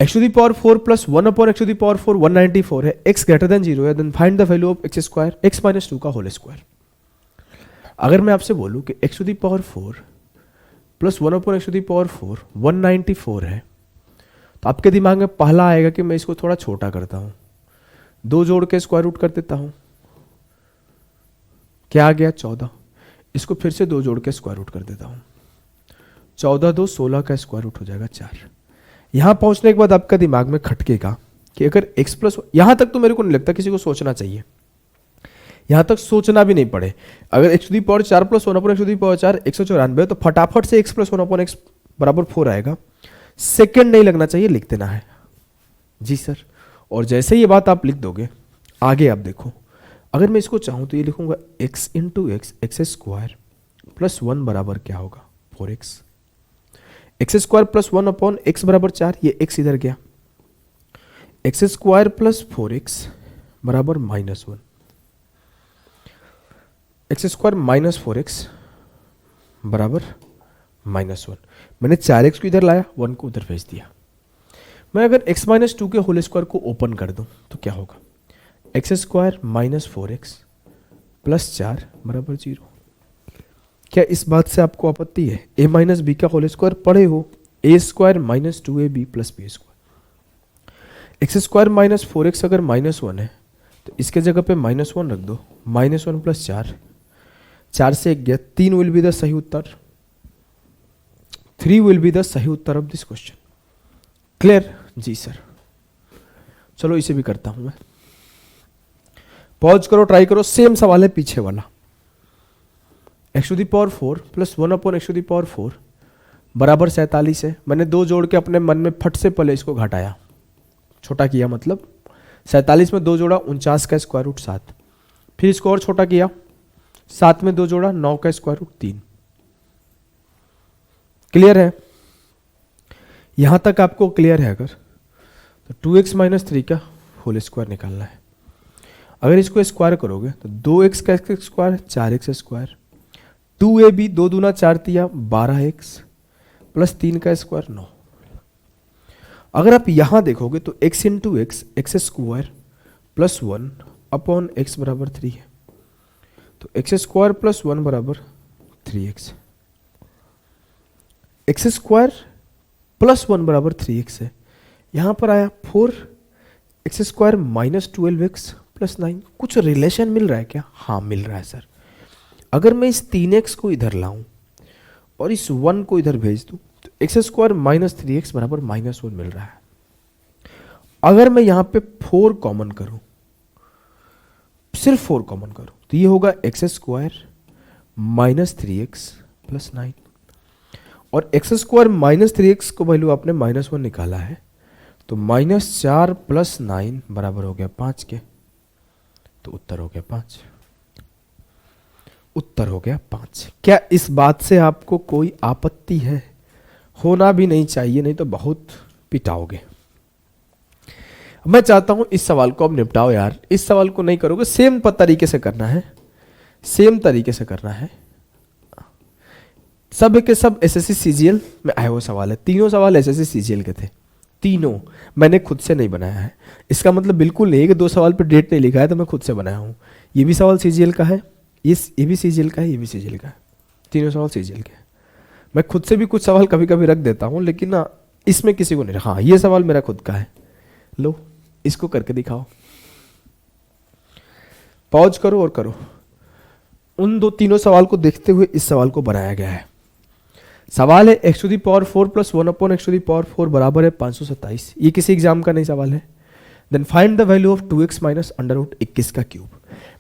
x to the power 4 plus 1 upon x to the power 4 194 है, x ग्रेटर देन 0 है, then find the value of x square x minus 2 का होल स्क्वायर। अगर मैं आपसे बोलूं कि x to the power 4 plus 1 upon x to the power 4 194 है, तो आपके दिमाग में पहला आएगा कि मैं इसको थोड़ा छोटा करता हूं, 2 जोड़ के स्क्वायर रूट कर देता हूं। क्या आ गया? 14। इसको फिर से 2 जोड़ के स्क्वायर रूट कर देता हूं, 14 2 16 का स्क्वायर रूट हो जाएगा 4। यहां पहुंचने के बाद आपका दिमाग में खटकेगा कि अगर x प्लस, यहां तक तो मेरे को नहीं लगता किसी को सोचना चाहिए, यहां तक सोचना भी नहीं पड़े। अगर x to the power 4 plus 1 upon x to the power 4 194, तो फटाफट से x प्लस 1 अपॉन x बराबर 4 आएगा। सेकंड नहीं लगना चाहिए, लिख देना है। जी सर। और जैसे ये बात आप लिख दोगे, आगे आप देखो, अगर मैं इसको चाहूं तो ये लिखूंगा x into x x square plus 1 बराबर क्या होगा? 4x। X square plus 1 upon x बराबर 4, ये x इधर गया, एक्स स्क्वायर प्लस 4x बराबर -1, एक्स स्क्वायर माइनस 4x बराबर -1। मैंने 4x को इधर लाया, 1 को उधर भेज दिया। मैं अगर x माइनस 2 के होल स्क्वायर को ओपन कर दूं तो क्या होगा? X square minus 4x plus 4 बराबर 0। क्या इस बात से आपको आपत्ति है? a माइनस बी का होल स्क्वायर पढ़े हो, a square minus 2ab plus B square. X square minus 4x अगर -1 है तो इसके जगह पे -1 रख दो, -1 प्लस 4, 4 से 1 गया, 3 विल बी द सही उत्तर, 3 विल बी द सही उत्तर ऑफ दिस क्वेश्चन। क्लियर? जी सर। चलो इसे भी करता हूं मैं। पॉज करो, ट्राई करो, सेम सवाल है पीछे वाला। x to the power 4 plus 1 upon x to the power 4 बराबर 47 है। मैंने 2 जोड़ के अपने मन में फट से पहले इसको घटाया, छोटा किया, मतलब 47 में 2 जोड़ा 49 का स्क्वायर रूट 7, फिर इसको और छोटा किया, 7 में 2 जोड़ा 9 का स्क्वायर रूट 3। क्लियर है? यहां तक आपको क्लियर है? अगर तो 2x माइनस 3 का होल स्क्वायर निकालना है। अगर इसको स्क्वायर करोगे तो 2x का स्क्वायर 4x स्क्वायर, 2ab 2 दूना 4 तिया 12x प्लस 3 का स्क्वायर 9। अगर आप यहां देखोगे तो x into X square plus 1 upon x बराबर 3 है, तो एक्स स्क्वायर प्लस 1 बराबर 3x, एक्स स्क्वायर प्लस 1 बराबर 3x है। यहां पर आया 4 x square minus 12x plus 9। कुछ रिलेशन मिल रहा है क्या? हाँ मिल रहा है सर। अगर मैं इस 3x को इधर लाऊं और इस 1 को इधर भेज दूं तो एक्स स्क्वायर माइनस 3x बराबर -1 मिल रहा है। अगर मैं यहां पे 4 कॉमन करूं, सिर्फ 4 कॉमन करूं, तो ये होगा x square minus 3x plus 9, और एक्स स्क्वायर माइनस 3x को वैल्यू आपने -1 निकाला है, तो -4 प्लस 9 बराबर हो गया 5 के, तो उत्तर हो गया 5। उत्तर हो गया 5। क्या इस बात से आपको कोई आपत्ति है? होना भी नहीं चाहिए, नहीं तो बहुत पिटाओगे। मैं चाहता हूं इस सवाल को अब निपटाओ यार। इस सवाल को नहीं करोगे, सेम तरीके से करना है, सेम तरीके से करना है। सब के सब एसएससी सीजीएल में आए हुए सवाल है। तीनों सवाल एसएससी सीजीएल के थे, तीनों मैंने खुद से नहीं बनाया है। इसका मतलब बिल्कुल नहीं है कि 2 सवाल पर डेट नहीं लिखा है तो मैं खुद से बनाया हूं। ये भी सवाल सीजीएल का है, ये भी सीजीएल का है, ये भी सीजीएल का है, तीनों सवाल सीजीएल के हैं। मैं खुद से भी कुछ सवाल कभी कभी रख देता हूं, लेकिन ना इसमें किसी को नहीं। हाँ ये सवाल मेरा खुद का है। लो इसको करके दिखाओ, पॉज करो और करो। उन तीनों सवाल को देखते हुए इस सवाल को बनाया गया है। सवाल है x to the power 4 plus 1 upon x to the power 4 बराबर है 527। ये किसी एग्जाम का नहीं सवाल है। Then find the value of 2x minus under root 21 का क्यूब।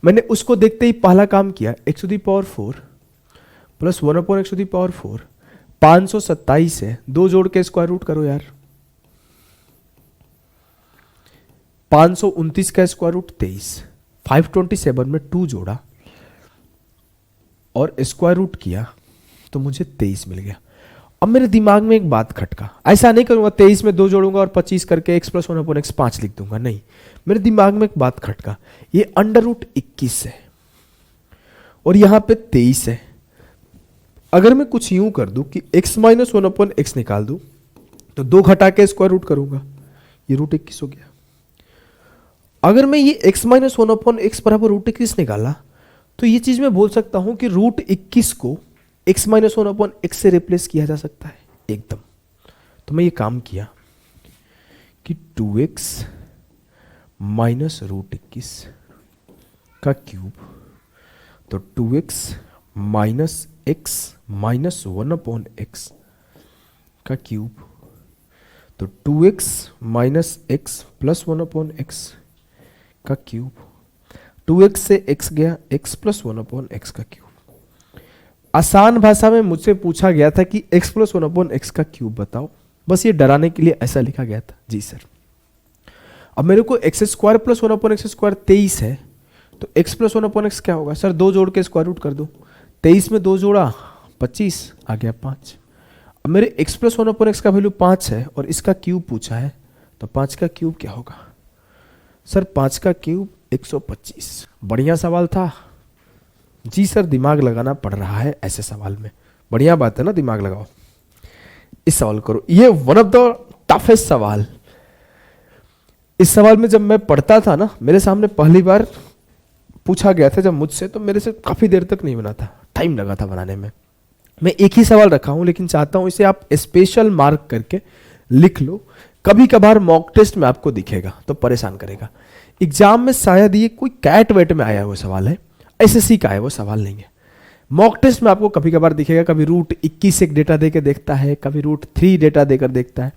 मैंने उसको देखते ही पहला काम किया, x to the power 4 plus 1 upon x to the power 4 527 है, 2 जोड़ के स्क्वायर रूट करो यार। 529 का स्क्वायर रूट 23, 527 में 2 जोड़ा और स्क्वायर रूट किया तो मुझे 23 मिल गया। अब मेरे दिमाग में एक बात खटका, ऐसा नहीं करूंगा 23 में 2 जोड़ूंगा और 25 करके x प्लस 1 अपॉन x 5 लिख दूंगा, नहीं। मेरे दिमाग में एक बात खटका, ये अंडर रूट 21 है और यहां पे 23 है। अगर मैं कुछ यूं कर दूं कि x माइनस 1 अपॉन x निकाल दूं तो 2 घटा के स्क्वायर रूट करूंगा, ये रूट 21 हो गया। अगर मैं ये x माइनस 1 अपॉन x बराबर रूट 21 निकाला तो ये चीज मैं बोल सकता हूं कि रूट 21 को x माइनस 1 अपॉन एक्स से रिप्लेस किया जा सकता है एकदम। तो मैं ये काम किया कि 2x माइनस रूट 21 का क्यूब, तो 2x minus x minus 1 upon x का क्यूब, तो 2x minus x plus 1 upon x का क्यूब, 2x से x गया x प्लस 1 अपॉन एक्स का क्यूब। आसान भाषा में मुझसे पूछा गया था कि x प्लस 1 अपॉन एक्स का क्यूब बताओ, बस ये डराने के लिए ऐसा लिखा गया था। जी सर। अब मेरे को x square plus 1 upon x square 23 है, तो x प्लस 1 अपॉन एक्स क्या होगा सर? 2 जोड़ के स्क्वायर रूट कर दो। 23 में 2 जोड़ा 25 आ गया 5। अब मेरे x प्लस 1 अपॉन एक्स का वैल्यू 5 है और इसका क्यूब पूछा है, तो 5 का क्यूब क्या होगा सर? 5 का क्यूब 125। बढ़िया सवाल था। जी सर, दिमाग लगाना पड़ रहा है ऐसे सवाल में, बढ़िया बात है ना, दिमाग लगाओ। इस सवाल करो, ये वन ऑफ द टफेस्ट सवाल। इस सवाल में जब मैं पढ़ता था ना, मेरे सामने पहली बार पूछा गया था जब मुझसे, तो मेरे से काफी देर तक नहीं बना था, टाइम लगा था बनाने में। मैं एक ही सवाल रखा हूं, लेकिन चाहता हूं इसे आप स्पेशल मार्क करके लिख लो। कभी कभार मॉक टेस्ट में आपको दिखेगा तो परेशान करेगा। एग्जाम में शायद ये कोई कैट वेट में आया हुआ सवाल है, एसएससी का है वो सवाल नहीं है। मॉक टेस्ट में आपको कभी कभार दिखेगा, कभी रूट 21 एक डेटा देकर देखता है, कभी रूट 3 डेटा देकर देखता है,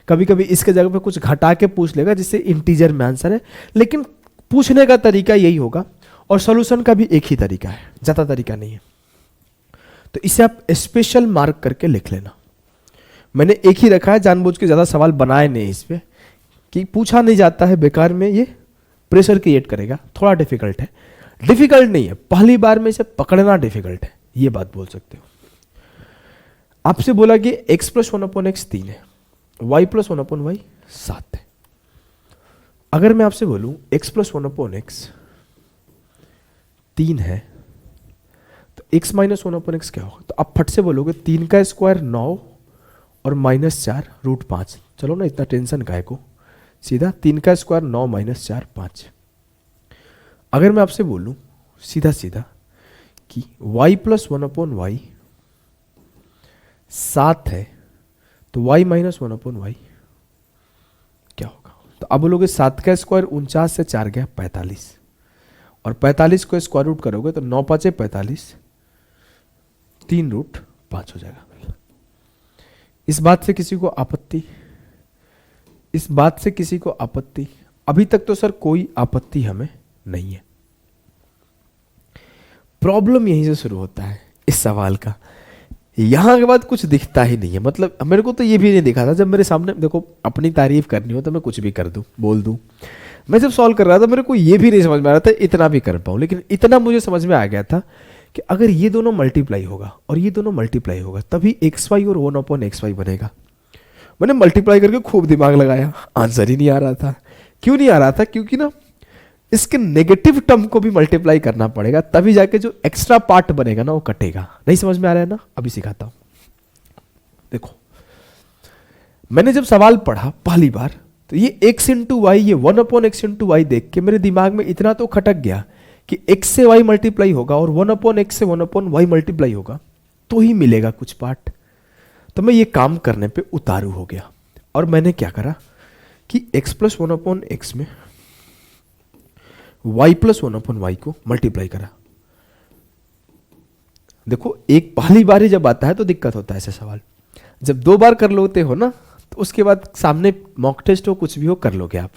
कभी कभी इसके जगह पे कुछ घटा के पूछ लेगा जिससे इंटीजर में आंसर है। लेकिन पूछने का तरीका यही होगा और सॉल्यूशन का भी एक ही तरीका है, ज्यादा तरीका नहीं है। तो इसे आप स्पेशल मार्क करके लिख लेना। मैंने एक ही रखा है, जानबूझ के ज्यादा सवाल बनाए नहीं इस पे कि पूछा नहीं जाता है बेकार में, ये प्रेशर क्रिएट करेगा। थोड़ा डिफिकल्ट है, डिफिकल्ट नहीं है, पहली बार में इसे पकड़ना डिफिकल्ट है, ये बात बोल सकते हो। आपसे बोला कि x प्लस 1 अपॉन एक्स 3 है, y प्लस 1 अपॉन वाई 7 है। अगर मैं आपसे बोलूं x प्लस 1 अपॉन एक्स 3 है, तो x माइनस 1/x क्या होगा? तो आप फट से बोलोगे 3 का स्क्वायर 9 और -4 √5। चलो ना, इतना टेंशन काहे को, सीधा 3 का स्क्वायर 9 -4 5। अगर मैं आपसे बोलूं सीधा सीधा कि y प्लस 1/y 7 है, तो y माइनस 1/y क्या होगा? तो अब बोलोगे 7 का स्क्वायर 49 से 4 गया 45, और 45 को स्क्वायर रूट करोगे तो 9 5 45, 3√5 हो जाएगा। इस बात से किसी को आपत्ति? इस बात से किसी को आपत्ति? अभी तक तो सर कोई आपत्ति हमें नहीं है। प्रॉब्लम यहीं से शुरू होता है इस सवाल का। यहां के बाद कुछ दिखता ही नहीं है। मतलब मेरे को तो ये भी नहीं दिखा था, जब मेरे सामने देखो अपनी तारीफ करनी हो तो मैं कुछ भी कर दूं, बोल दूं। मैं जब सॉल्व कर रहा था मेरे को ये भी नहीं समझ में आ रहा था इतना भी कर पाऊं, लेकिन इतना मुझे समझ में आ गया था कि अगर ये दोनों मल्टीप्लाई होगा और ये दोनों मल्टीप्लाई होगा तभी xy और 1/xy बनेगा। मैंने मल्टीप्लाई करके खूब दिमाग लगाया, आंसर ही नहीं आ रहा था। क्यों नहीं आ रहा था? क्योंकि ना इसके नेगेटिव टर्म को भी मल्टीप्लाई करना पड़ेगा, तभी जाके जो एक्स्ट्रा पार्ट बनेगा ना वो कटेगा। नहीं समझ में आ रहा है ना? अभी सिखाता हूं। देखो, मैंने जब सवाल पढ़ा पहली बार तो ये x इंटू वाई, ये 1/x इंटू वाई देख के मेरे दिमाग में इतना तो खटक गया कि x से y मल्टीप्लाई होगा और 1/x से 1/y मल्टीप्लाई होगा तो ही मिलेगा कुछ पार्ट। तो मैं ये काम करने पे उतारू हो गया और मैंने क्या करा कि x प्लस 1/x में y प्लस 1/y को मल्टीप्लाई करा। देखो, एक पहली बार ही जब आता है तो दिक्कत होता है ऐसे सवाल। जब 2 बार कर लोते हो ना तो उसके बाद सामने मॉक टेस्ट हो कुछ भी हो कर लोगे आप।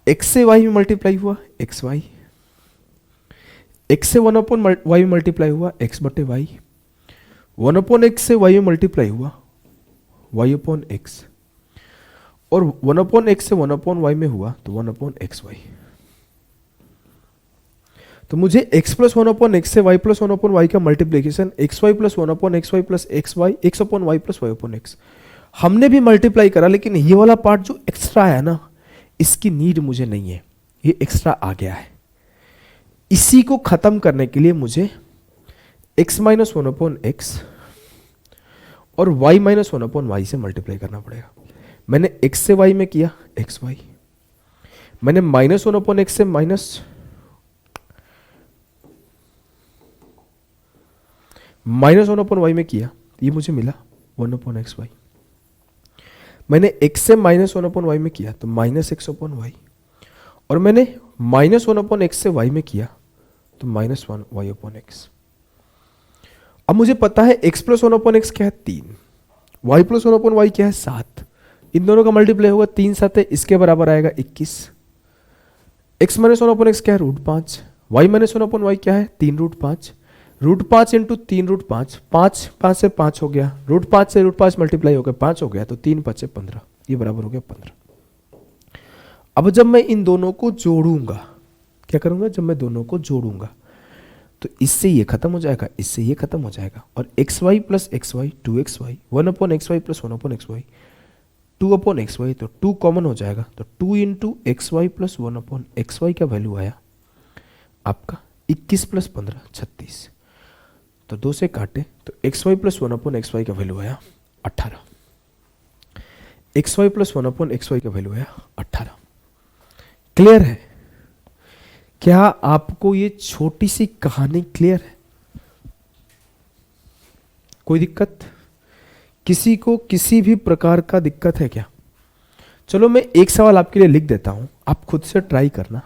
x से y में मल्टीप्लाई हुआ xy, x से 1/y में मल्टीप्लाई हुआ x/y, 1/x से y में मल्टीप्लाई हुआ y/x, और 1/x से 1/y में हुआ तो 1/xy। तो मुझे x प्लस 1/x से y प्लस 1/y का multiplication xy plus 1/xy plus xy x/y plus y/x हमने भी मल्टीप्लाई करा, लेकिन ये वाला पार्ट जो एक्स्ट्रा है ना इसकी नीड मुझे नहीं है, ये एक्स्ट्रा आ गया है। इसी को खत्म करने के लिए मुझे x माइनस 1/x और y माइनस 1/y से मल्टीप्लाई करना पड़ेगा। मैंने x से y में किया xy, मैंने माइनस 1/x से माइनस 1/y में किया, ये मुझे मिला 1/xy। मैंने x से माइनस 1/y में किया तो माइनस x/y, और मैंने माइनस 1/x से y में किया तो -1y/x। अब मुझे पता है x प्लस 1/x क्या है 3, y प्लस 1/y क्या है 7। इन दोनों का मल्टीप्लाई होगा 3 7 इसके बराबर आएगा 21। x माइनस 1/x क्या है √5, y माइनस 1/y क्या है 3√5, √5 इंटू 3√5, 5 5 से 5 हो गया, √5 से √5 मल्टीप्लाई हो गया 5 हो गया, तो 3 5 से 15, ये बराबर हो गया 15। अब जब मैं इन दोनों को जोड़ूंगा, क्या करूंगा? जब मैं दोनों को जोड़ूंगा तो इससे ये खत्म हो जाएगा, इससे ये खत्म हो जाएगा, और xy plus xy 2xy, 1/xy plus 1/xy 2/xy, तो 2 कॉमन हो जाएगा, तो 2 इंटू xy प्लस 1/xy का वैल्यू आया आपका 21 प्लस 15 36, तो 2 से काटे तो xy प्लस 1/xy का वैल्यू आया 18, xy प्लस 1/xy का वैल्यू आया 18। क्लियर है? क्या आपको ये छोटी सी कहानी क्लियर है? कोई दिक्कत? किसी को किसी भी प्रकार का दिक्कत है क्या? चलो मैं एक सवाल आपके लिए लिख देता हूं, आप खुद से ट्राई करना।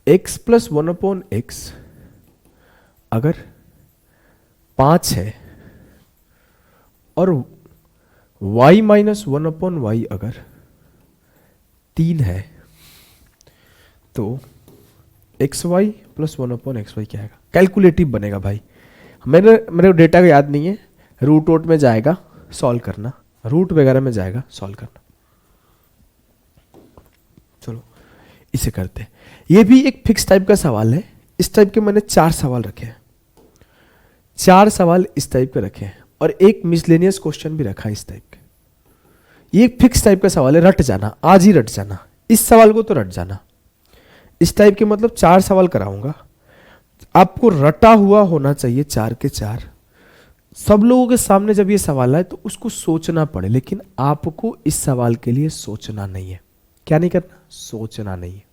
x प्लस 1/x अगर 5 है और y माइनस 1/y अगर 3 है तो xy प्लस 1/xy क्या आएगा? कैलकुलेटिव बनेगा भाई। मेरे डेटा का याद नहीं है, रूट वोट में जाएगा सॉल्व करना, रूट वगैरह में जाएगा सॉल्व करना। चलो इसे करते हैं। ये भी एक फिक्स टाइप का सवाल है। इस टाइप के मैंने 4 सवाल रखे हैं, 4 सवाल इस टाइप के रखे हैं और एक मिसलेनियस क्वेश्चन भी रखा है इस टाइप के। ये एक फिक्स टाइप का सवाल है, रट जाना, आज ही रट जाना, इस सवाल को तो रट जाना। इस टाइप के मतलब 4 सवाल कराऊंगा, आपको रटा हुआ होना चाहिए 4 के 4। सब लोगों के सामने जब ये सवाल आए तो उसको सोचना पड़े, लेकिन आपको इस सवाल के लिए सोचना नहीं है। क्या नहीं करना? सोचना नहीं है।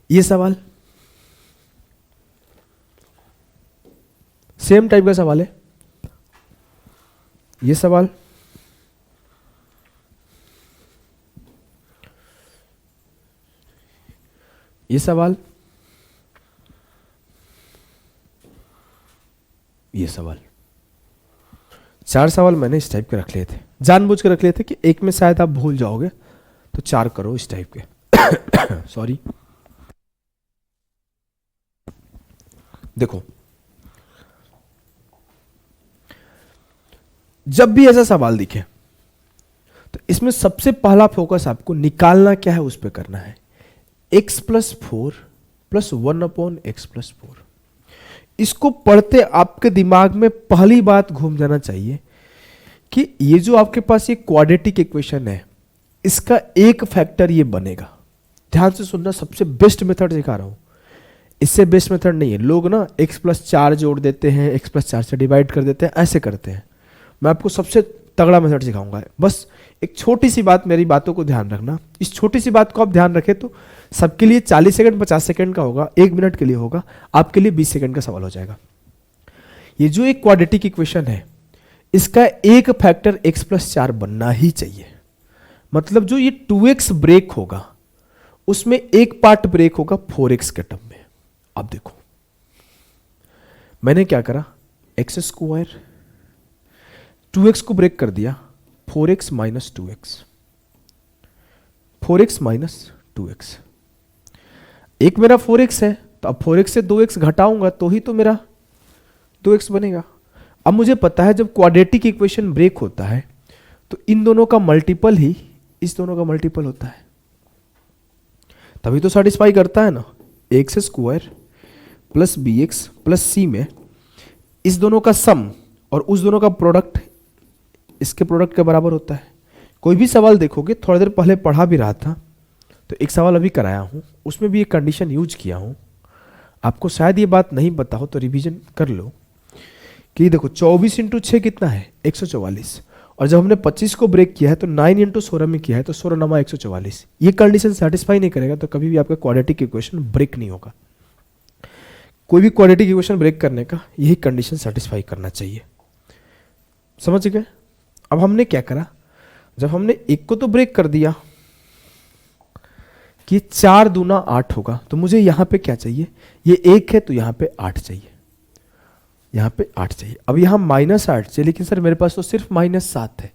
ये सवाल सेम टाइप का सवाल है। ये सवाल, ये सवाल, ये सवाल, 4 सवाल मैंने इस टाइप के रख लिए थे, जानबूझ के रख लिए थे कि एक में शायद आप भूल जाओगे, तो 4 करो इस टाइप के। सॉरी। देखो, जब भी ऐसा सवाल दिखे तो इसमें सबसे पहला फोकस आपको निकालना क्या है उस पर करना है। x plus 4 plus 1/x+4। इसको पढ़ते आपके दिमाग में पहली बात घूम जाना चाहिए कि ये जो आपके पास ये क्वाड्रेटिक इक्वेशन है, इसका एक फैक्टर ये बनेगा। ध्यान से सुनना, सबसे बेस्ट मेथड सिखा रहा हूं, इससे बेस्ट मेथड नहीं है। लोग ना x+4 जोड़ देते हैं, x+4 से डिवाइड कर देते हैं, ऐसे करते हैं। मैं आपको सबसे तगड़ा मेथड सिखाऊंगा। बस एक छोटी सी बात, मेरी बातों को ध्यान रखना। इस छोटी सी बात को आप ध्यान रखें तो सबके लिए 40 सेकंड 50 सेकंड का होगा, 1 मिनट के लिए होगा, आपके लिए 20 सेकंड का सवाल हो जाएगा। ये जो एक क्वाड्रेटिक इक्वेशन है, इसका एक फैक्टर x+4 बनना ही चाहिए। मतलब जो ये 2x ब्रेक होगा उसमें एक पार्ट ब्रेक होगा 4x के टर्म में। अब देखो मैंने क्या करा, x² 2x को ब्रेक कर दिया, 4x minus 2x, 4x minus 2x। एक मेरा 4x है, तो अब 4x से 2x घटाऊंगा तो ही तो मेरा 2x बनेगा। अब मुझे पता है जब क्वाड्रेटिक इक्वेशन ब्रेक होता है तो इन दोनों का मल्टीपल ही इस दोनों का मल्टीपल होता है, तभी तो सेटिस्फाई करता है ना। x² plus bx plus c में इस दोनों का सम और उस दोनों का प्रोडक्ट इसके प्रोडक्ट के बराबर होता है। कोई भी सवाल देखोगे, थोड़ी देर पहले पढ़ा भी रहा था, तो एक सवाल अभी कराया हूं, उसमें भी एक कंडीशन यूज किया हूं। आपको शायद ये बात नहीं पता हो तो रिवीजन कर लो कि देखो 24 इंटू 6 कितना है, 144। और जब हमने 25 को ब्रेक किया है तो 9 इंटू 16 में किया है, तो 16 नमा 144। ये कंडीशन सेटिस्फाई नहीं करेगा तो कभी भी आपका क्वाड्रेटिक इक्वेशन ब्रेक नहीं होगा। कोई भी क्वाड्रेटिक इक्वेशन ब्रेक करने का यही कंडीशन सेटिस्फाई करना चाहिए। समझ गए? अब हमने क्या करा, जब हमने एक को तो ब्रेक कर दिया कि 4 दूना 8 होगा, तो मुझे यहां पे क्या चाहिए, ये 1 है तो यहां पे 8 चाहिए, यहां पे 8 चाहिए। अब यहां -8 चाहिए, लेकिन सर मेरे पास तो सिर्फ -7 है,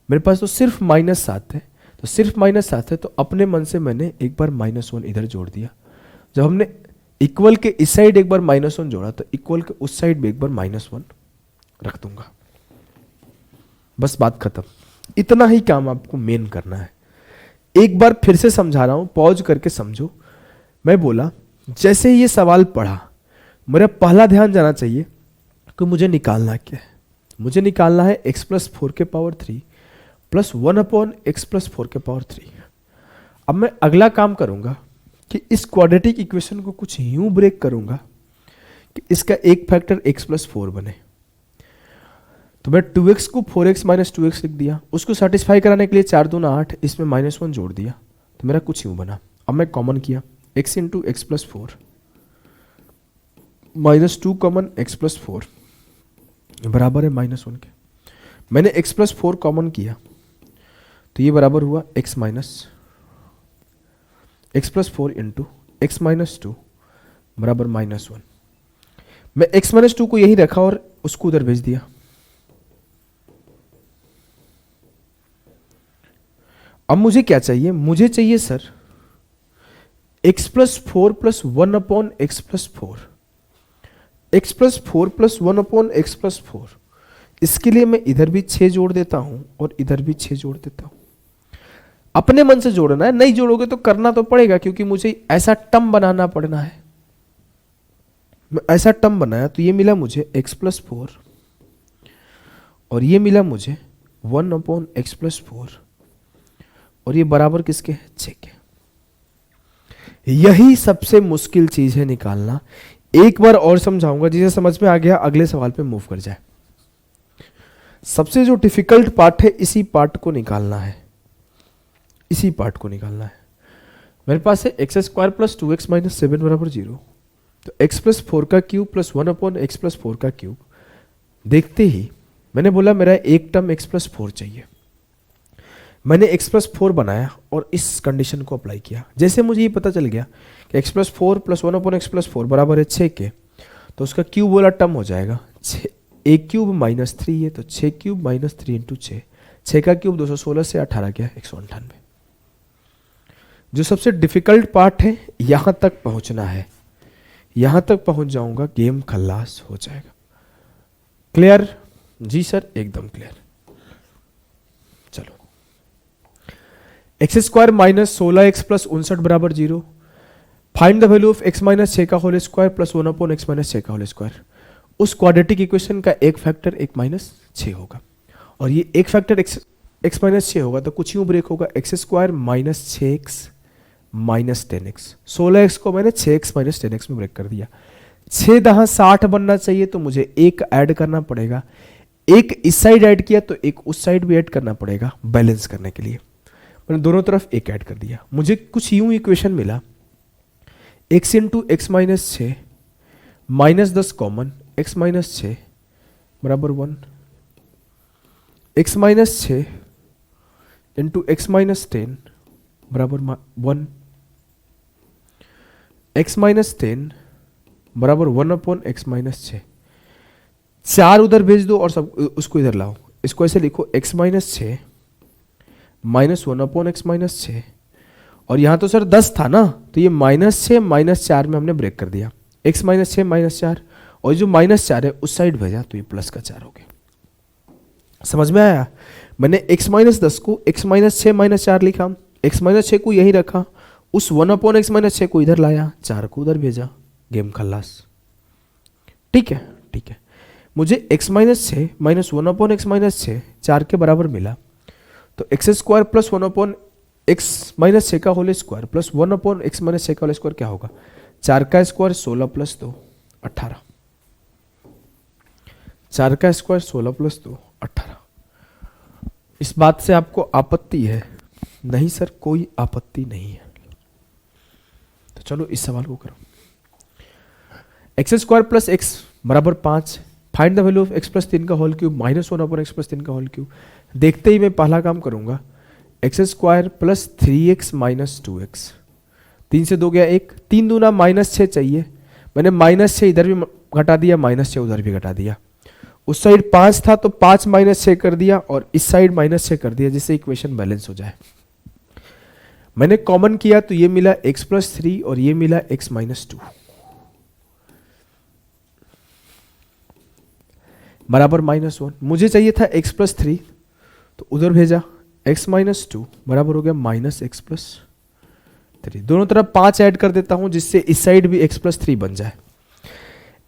मेरे पास तो सिर्फ -7 है, तो सिर्फ -7 है तो अपने मन से मैंने एक बार -1 इधर जोड़ दिया। जब हमने इक्वल के इस साइड एक बार -1 जोड़ा तो इक्वल के उस साइड भी एक बार -1 रख दूंगा। बस बात खत्म। इतना ही काम आपको मेन करना है। एक बार फिर से समझा रहा हूं, पॉज करके समझो। मैं बोला जैसे ही ये सवाल पढ़ा, मेरा पहला ध्यान जाना चाहिए कि मुझे निकालना क्या है। मुझे निकालना है x+4 के पावर 3 प्लस 1/x+4 के पावर 3। अब मैं अगला काम करूंगा कि इस क्वाड्रेटिक इक्वेशन को कुछ यूं ब्रेक करूंगा कि इसका एक फैक्टर x+4 बने। तो मैं 2x को 4x माइनस 2x लिख दिया, उसको सेटिस्फाई कराने के लिए 4 दूना 8, इसमें -1 जोड़ दिया, तो मेरा कुछ यूं बना। अब मैं कॉमन किया, x into x+4 -2 common x+4 बराबर है -1 के। मैंने x+4 कॉमन किया तो ये बराबर हुआ x minus x+4 into x-2 बराबर -1। मैं x-2 को यही रखा और उसको उधर भेज दिया। अब मुझे क्या चाहिए, मुझे चाहिए sir x+4 plus 1/x+4, x+4 plus 1/x+4। इसके लिए मैं इधर भी 6 जोड़ देता हूं और इधर भी 6 जोड़ देता हूं। अपने मन से जोड़ना है, नहीं जोड़ोगे तो करना तो पड़ेगा, क्योंकि मुझे ऐसा टर्म बनाना पड़ना है। मैं ऐसा टर्म बनाया तो ये मिला मुझे x+4 और ये मिला मुझे 1/x+4 और ये बराबर किसके है, 6 के। यही सबसे मुश्किल चीज है निकालना। एक बार और समझाऊंगा, जिसे समझ में आ गया अगले सवाल पे मूव कर जाए। सबसे जो डिफिकल्ट पार्ट है इसी पार्ट को निकालना है, इसी पार्ट को निकालना है। मेरे पास है x square plus 2x minus 7 बराबर 0। तो x प्लस 4 का cube plus 1 upon x plus 4 का क्यूब। देखते ही मैंने बोला मेरा एक टर्म x प्लस 4 चाहिए। मैंने x प्लस 4 बनाया और इस कंडीशन को अप्लाई किया। जैसे मुझे ये पता चल गया कि x plus 4 plus 1 upon x plus 4 बराबर है 6 के, तो उसका क्यूब वाला टर्म हो जाएगा 6, एक क्यूब माइनस 3 है तो 6 क्यूब माइनस 3 इंटू 6, 6 का क्यूब 216 से 18 क्या 198। जो सबसे डिफिकल्ट पार्ट है यहां तक पहुंचना है, यहां तक पहुंच जाऊंगा गेम खल्लास हो जाएगा। क्लियर? जी सर एकदम क्लियर। चलो, x square minus 16x plus 59 बराबर 0। Find the value of x minus 6 का whole square plus 1 upon x minus 6 का होल स्क्वायर। उस क्वाड्रेटिक इक्वेशन का एक फैक्टर 1 माइनस 6 होगा और ये एक फैक्टर x माइनस 6 होगा तो कुछ यूं ब्रेक होगा, x square minus 6x minus 10x। 16x को मैंने 6x माइनस 10x में ब्रेक कर दिया। 6 दहा 60 बनना चाहिए तो मुझे एक ऐड करना पड़ेगा, एक इस साइड ऐड किया तो एक उस साइड भी ऐड करना पड़ेगा बैलेंस करने के लिए। मैंने दोनों तरफ एक ऐड कर दिया, मुझे कुछ यूं इक्वेशन मिला, x into x minus 6 minus 10 common, x minus 6 बराबर 1, x minus 6 into x minus 10 बराबर 1, x माइनस 10 बराबर 1 अपॉन एक्स माइनस 6। 4 उधर भेज दो और सब उसको इधर लाओ। इसको ऐसे लिखो, x minus 6 minus 1 upon x minus 6, और यहां तो सर 10 था ना, तो ये माइनस 6 माइनस 4 में हमने ब्रेक कर दिया। x माइनस 6 माइनस 4, और जो माइनस 4 है उस साइड भेजा तो ये प्लस का 4 हो गया। समझ में आया? मैंने x माइनस 10 को x माइनस 6 माइनस 4 लिखा, x माइनस 6 को यही रखा, उस 1 अपॉन एक्स माइनस 6 को इधर लाया, 4 को उधर भेजा, गेम खल्लास। ठीक है, ठीक है। मुझे x minus 6 minus 1 upon x minus 6 4 के बराबर मिला, तो x square plus 1 upon x minus 6 का whole square plus 1 upon x minus 6 का होल स्क्वायर क्या होगा? 4 का स्क्वायर 16 प्लस 2 18। 4 का स्क्वायर 16 प्लस 2 18। इस बात से आपको आपत्ति है? नहीं सर, कोई आपत्ति नहीं है। तो चलो इस सवाल को करो। एक्स स्क्वायर प्लस एक्स बराबर 5। Find the value of x plus 3 का whole cube minus 1 upon x plus 3 का होल क्यूब। देखते ही मैं पहला काम करूंगा, x square plus 3x minus 2x। 3 से 2 गया 1, 3 दूना माइनस 6 चाहिए, मैंने माइनस 6 इधर भी घटा दिया, माइनस 6 उधर भी घटा दिया। उस साइड 5 था तो 5 माइनस 6 कर दिया और इस साइड माइनस 6 कर दिया, जिससे इक्वेशन बैलेंस हो जाए। मैंने कॉमन किया तो ये मिला x प्लस 3 और ये मिला x माइनस 2 बराबर माइनस 1। मुझे चाहिए था x प्लस 3 तो उधर भेजा, x माइनस 2 बराबर हो गया माइनस एक्स प्लस 3। दोनों तरफ 5 ऐड कर देता हूं जिससे इस साइड भी x प्लस 3 बन जाए।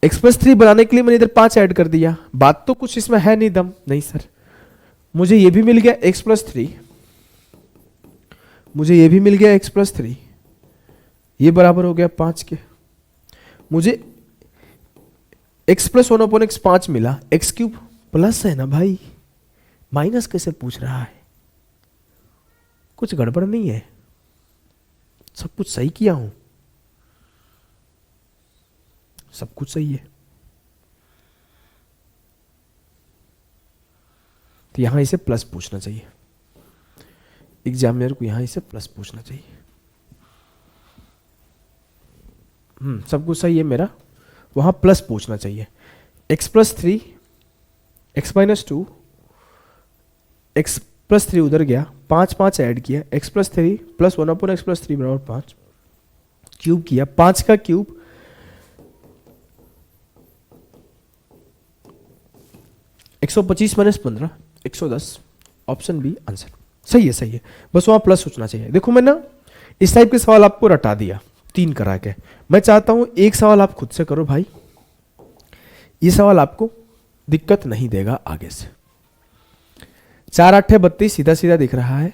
x प्लस 3 बनाने के लिए मैंने इधर 5 ऐड कर दिया। बात तो कुछ इसमें है नहीं, दम नहीं सर। मुझे ये भी मिल गया x प्लस 3, मुझे ये भी मिल गया x प्लस 3, ये बराबर हो गया 5 के। मुझे x प्लस 1 अपॉन एक्स 5 मिला, एक्स क्यूब प्लस है ना भाई, माइनस कैसे पूछ रहा है? कुछ गड़बड़ नहीं है, सब कुछ सही किया हूं, सब कुछ सही है। तो यहां इसे प्लस पूछना चाहिए, एग्जामिनर को यहां इसे प्लस पूछना चाहिए। सब कुछ सही है मेरा, वहां प्लस पूछना चाहिए। x plus 3 x minus 2, x plus 3 उधर गया, 5 5 ऐड किया, x plus 3 plus 1 upon x plus 3 बराबर 5, क्यूब किया, 5 का cube 125 minus 15 110। Option B answer सही है, सही है। बस वहां प्लस सोचना चाहिए। देखो मैं ना इस टाइप के सवाल आपको रटा दिया 3 करा के। मैं चाहता हूं एक सवाल आप खुद से करो भाई, ये सवाल आपको दिक्कत नहीं देगा आगे से। 4 8 32 सीधा सीधा दिख रहा है।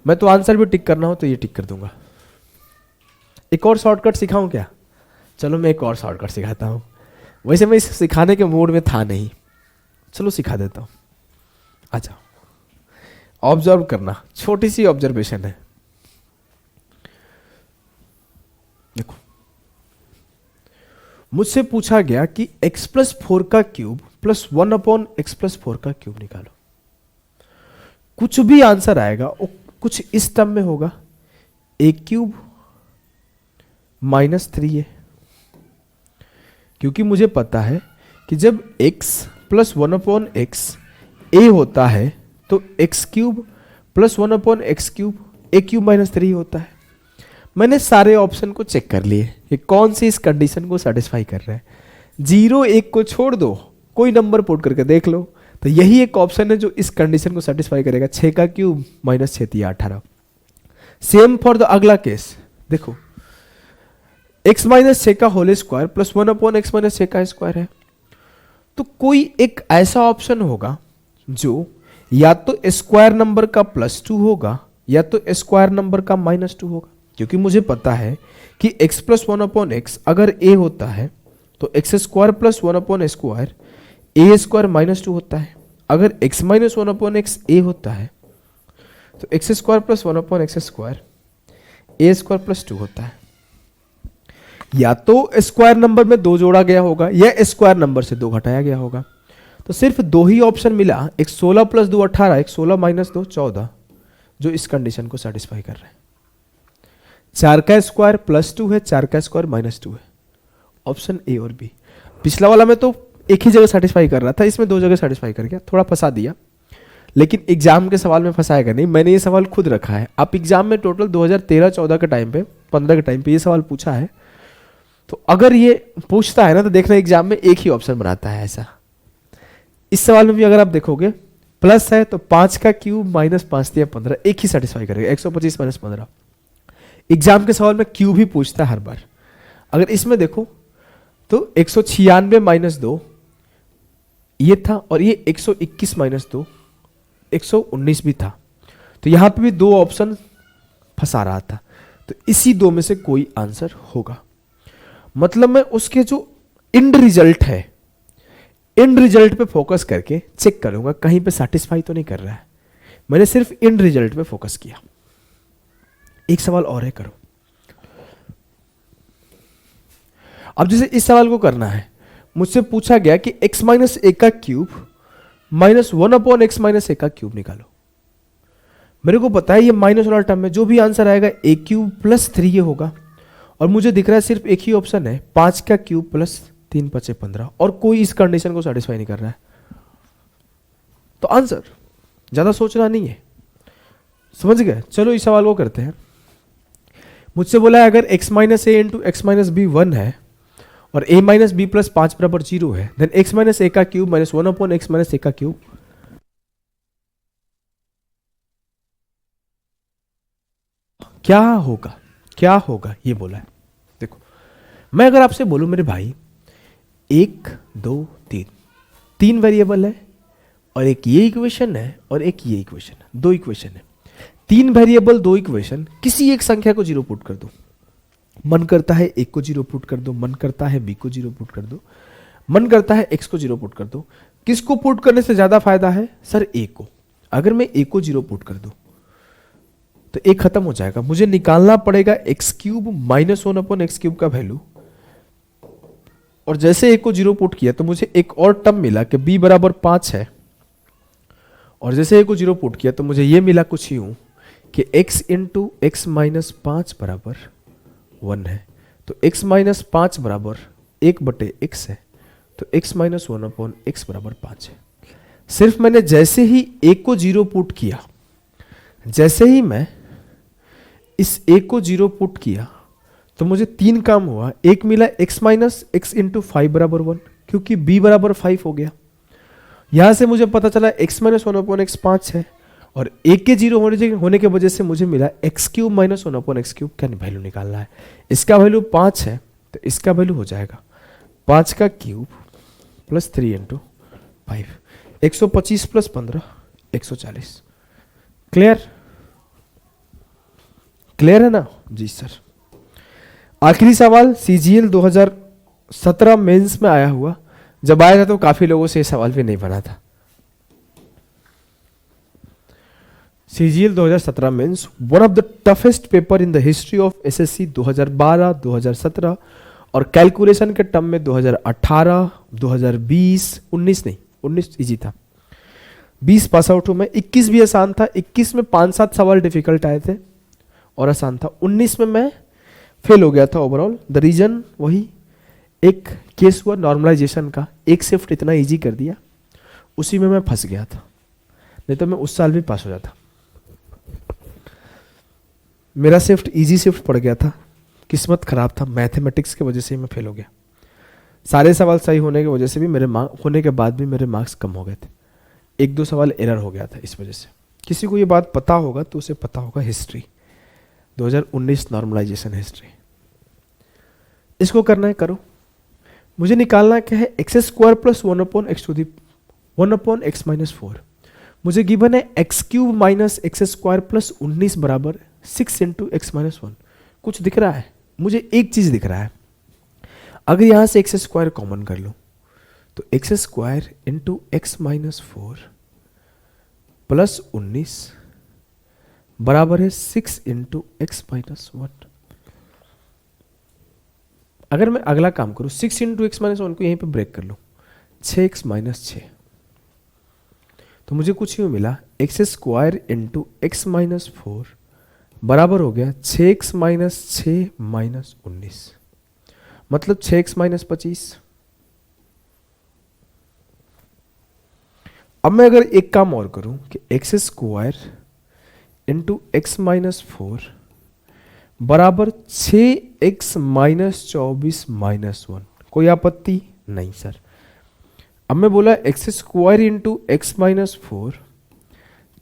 मैं तो आंसर भी टिक करना हो तो ये टिक कर दूंगा। एक और शॉर्टकट सिखाऊं क्या? चलो मैं एक और शॉर्टकट सिखाता हूँ, वैसे मैं इस सिखाने के मूड में था नहीं, चलो सिखा देता हूँ। अच्छा, ऑब्जर्व करना, छोटी सी ऑब्जर्वेशन है। देखो, मुझसे पूछा गया कि x+4 का क्यूब प्लस 1/x+4 का क्यूब निकालो। कुछ भी आंसर आएगा वो कुछ इस टर्म में होगा, a³ -3a, क्योंकि मुझे पता है कि जब x प्लस 1/x a होता है तो x³ प्लस 1/x³ a³ -3 होता है। मैंने सारे ऑप्शन को चेक कर लिए, ये कौन सी इस कंडीशन को सेटिस्फाई कर रहा है। 0 1 को छोड़ दो, कोई नंबर पुट करके देख लो, तो यही एक ऑप्शन है जो इस कंडीशन को सेटिस्फाई करेगा। 6 का क्यूब -6 18। सेम फॉर द अगला केस, देखो x-6 का होल स्क्वायर प्लस 1/x-6 का स्क्वायर है, तो कोई एक ऐसा ऑप्शन होगा जो या तो स्क्वायर नंबर का +2 होगा या तो स्क्वायर नंबर का -2 होगा, क्योंकि मुझे पता है कि x प्लस 1/x अगर a होता है तो x² प्लस 1/स्क्वायर a² -2 होता है। अगर x - 1/x a होता है तो x² plus 1/x² a² plus 2 होता है। या तो स्क्वायर नंबर में 2 जोड़ा गया होगा या स्क्वायर नंबर से 2 घटाया गया होगा। तो सिर्फ 2 ही ऑप्शन मिला, एक 16 प्लस 2 18, एक 16 - 2 14, जो इस कंडीशन को सेटिस्फाई कर रहे हैं। 4 का स्क्वायर +2 है, 4 का स्क्वायर -2 है, ऑप्शन ए और बी। पिछला वाला में तो एक ही जगह सेटिस्फाई कर रहा था, इसमें 2 जगह सेटिस्फाई कर गया, थोड़ा फंसा दिया, लेकिन एग्जाम के सवाल में फंसाएगा नहीं। मैंने ये सवाल खुद रखा है। आप एग्जाम में टोटल 2013-14 के टाइम पे, 15 के टाइम पे ये सवाल पूछा है, तो अगर ये पूछता है ना तो देखना एग्जाम में एक ही ऑप्शन बनाता है ऐसा। इस सवाल में भी अगर आप देखोगे प्लस है तो 5 का क्यूब -5 दिया 15, एक ही सेटिस्फाई करेगा, 125 - 15। एग्जाम के सवाल में क्यूब ही पूछता है हर बार। अगर इसमें देखो तो 196 - 2 ये था, और ये 121 - 2 119 भी था, तो यहां पे भी 2 ऑप्शन फंसा रहा था, तो इसी 2 में से कोई आंसर होगा। मतलब मैं उसके जो इंड रिजल्ट है, इंड रिजल्ट पे फोकस करके चेक करूंगा कहीं पे सेटिस्फाई तो नहीं कर रहा है। मैंने सिर्फ इंड रिजल्ट पे फोकस किया। एक सवाल और है, करो। अब जैसे इस सवाल को करना है, मुझसे पूछा गया कि x - a का क्यूब -1/x - a का क्यूब निकालो। मेरे को पता है ये माइनस वाला टर्म में जो भी आंसर आएगा a³ + 3 होगा, और मुझे दिख रहा है सिर्फ एक ही ऑप्शन है 5 का क्यूब प्लस 3 × 5 = 15, और कोई इस कंडीशन को सेटिस्फाई नहीं कर रहा है। तो आंसर ज्यादा सोचना नहीं है, समझ गए। चलो इस सवाल को करते हैं। मुझसे बोला है अगर x - a × x - b 1 है और a - b + 5 = 0 है, देन x - a का क्यूब -1/x - a का क्यूब क्या होगा, क्या होगा ये बोला है। देखो, मैं अगर आपसे बोलूं मेरे भाई 1 2 3 3 वेरिएबल है, और एक ये इक्वेशन है और एक ये इक्वेशन है, 2 इक्वेशन है। 3 वेरिएबल 2 इक्वेशन, किसी एक संख्या को 0 पुट कर दो। मन करता है a को 0 पुट कर दो, मन करता है b को 0 पुट कर दो, मन करता है x को 0 पुट कर दो। किसको पुट करने से ज्यादा फायदा है सर? a को। अगर मैं a को 0 पुट कर दूं तो a खत्म हो जाएगा, मुझे निकालना पड़ेगा x³ -1/x³ का वैल्यू, और जैसे a को 0 पुट किया तो मुझे एक और टर्म मिला कि b = 5 है, और जैसे a को 0 पुट किया तो मुझे ये मिला कुछ यूं कि x × x - 5 = 1 है, तो x - 5 = 1/x है, तो x - 1/x = 5 है। सिर्फ मैंने जैसे ही a को 0 पुट किया, जैसे ही मैं इस a को 0 पुट किया तो मुझे 3 काम हुआ। एक मिला x - x × 5 = 1, क्योंकि b = 5 हो गया। यहां से मुझे पता चला x - 1/x 5 है, और a के 0 होने के वजह से मुझे मिला x³ - 1/x³ क्या वैल्यू निकालना है। इसका वैल्यू 5 है, तो इसका वैल्यू हो जाएगा 5 का क्यूब प्लस 3 × 5, 125 + 15 140। क्लियर? क्लियर है ना जी सर। आखिरी सवाल सीजीएल 2017 मेंस में आया हुआ, जब आया था तो काफी लोगों से ये सवाल भी नहीं बना था। CGL 2017 mains, one of the toughest paper in the history of SSC 2012, 2017 और कैलकुलेशन के टर्म में 2018, 2020, 19 नहीं, 19 इजी था, 20 पास आउट हूं मैं, 21 भी आसान था, 21 में 5-7 सवाल डिफिकल्ट आए थे और आसान था, 19 में मैं फेल हो गया था ओवरऑल। द रीजन वही एक केस हुआ नॉर्मलाइजेशन का, एक शिफ्ट इतना इजी कर दिया, उसी में मैं फंस गया था, नहीं तो मैं उस साल भी पास हो जाता। मेरा शिफ्ट इजी शिफ्ट पड़ गया था, किस्मत खराब था, मैथमेटिक्स की वजह से ही मैं फेल हो गया। सारे सवाल सही होने की वजह से भी होने के बाद भी मेरे मार्क्स कम हो गए थे, 1-2 सवाल एरर हो गया था इस वजह से। किसी को ये बात पता होगा तो उसे पता होगा, हिस्ट्री 2019 नॉर्मलाइजेशन हिस्ट्री। इसको करना है, करो। मुझे निकालना क्या है, एक्स स्क्वायर प्लस 1/x-4। मुझे गिवन है x³ minus x square plus 19 बराबर 6 इंटू x-1। कुछ दिख रहा है? मुझे एक चीज दिख रहा है, अगर यहां से एक्स स्क्वायर कॉमन कर लो तो x square into x-4 plus 19 बराबर है 6 इंटू x-1। अगर मैं अगला काम करूं, 6 इंटू x-1 को यहीं पे ब्रेक कर लूं, 6x-6, तो मुझे कुछ यूं मिला, एक्स स्क्वायर इंटू x-4 बराबर हो गया 6x-6 माइनस 19, मतलब 6x-25। अब मैं अगर एक काम और करूं कि एक्स स्क्वायर इंटू x-4 बराबर 6x-24 कोई आपत्ति नहीं सर। अब मैं बोला x square into x-4,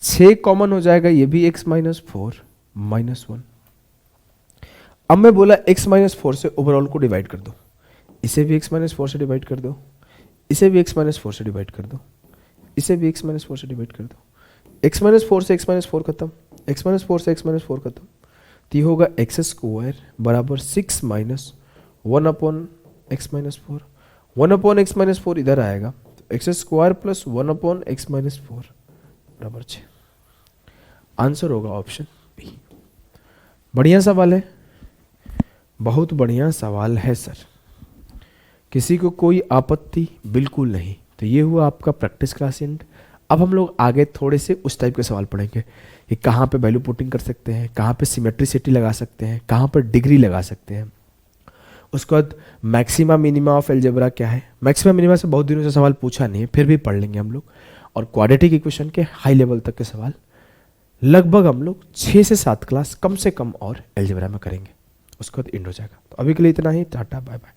6 common हो जाएगा, ये भी x-4 -1। अब मैं बोला x-4 से ओवरऑल को डिवाइड कर दो, इसे भी x-4 से डिवाइड कर दो, इसे भी x-4 से डिवाइड कर दो, इसे भी x-4 से डिवाइड कर दो, x-4 से x-4 खत्म, x-4 से x-4 खत्म, तो ये होगा एक्स स्क्वायर बराबर 6 माइनस 1/x-4, 1/x-4 इधर आएगा, तो एक्स स्क्वायर प्लस 1/x-4 बराबर 6। आंसर होगा ऑप्शन बी। बढ़िया सवाल है, बहुत बढ़िया सवाल है सर, किसी को कोई आपत्ति बिल्कुल नहीं। तो ये हुआ आपका प्रैक्टिस क्लास एंड। अब हम लोग आगे थोड़े से उस टाइप के सवाल पढ़ेंगे कि कहाँ पे वैल्यू पुटिंग कर सकते हैं, कहाँ पे सिमेट्रिसिटी लगा सकते हैं, कहाँ पर डिग्री लगा सकते हैं। उसके बाद मैक्सिमा मिनिमा ऑफ अलजेब्रा क्या है, मैक्सिमा मिनिमा से बहुत दिनों से सवाल पूछा नहीं है, फिर भी पढ़ लेंगे हम लोग। और क्वाड्रेटिक इक्वेशन के हाई लेवल तक के सवाल लगभग हम लोग 6 से 7 क्लास कम से कम और अलजेब्रा में करेंगे, उसके बाद एंड हो जाएगा। तो अभी के लिए इतना ही, टाटा बाय बाय।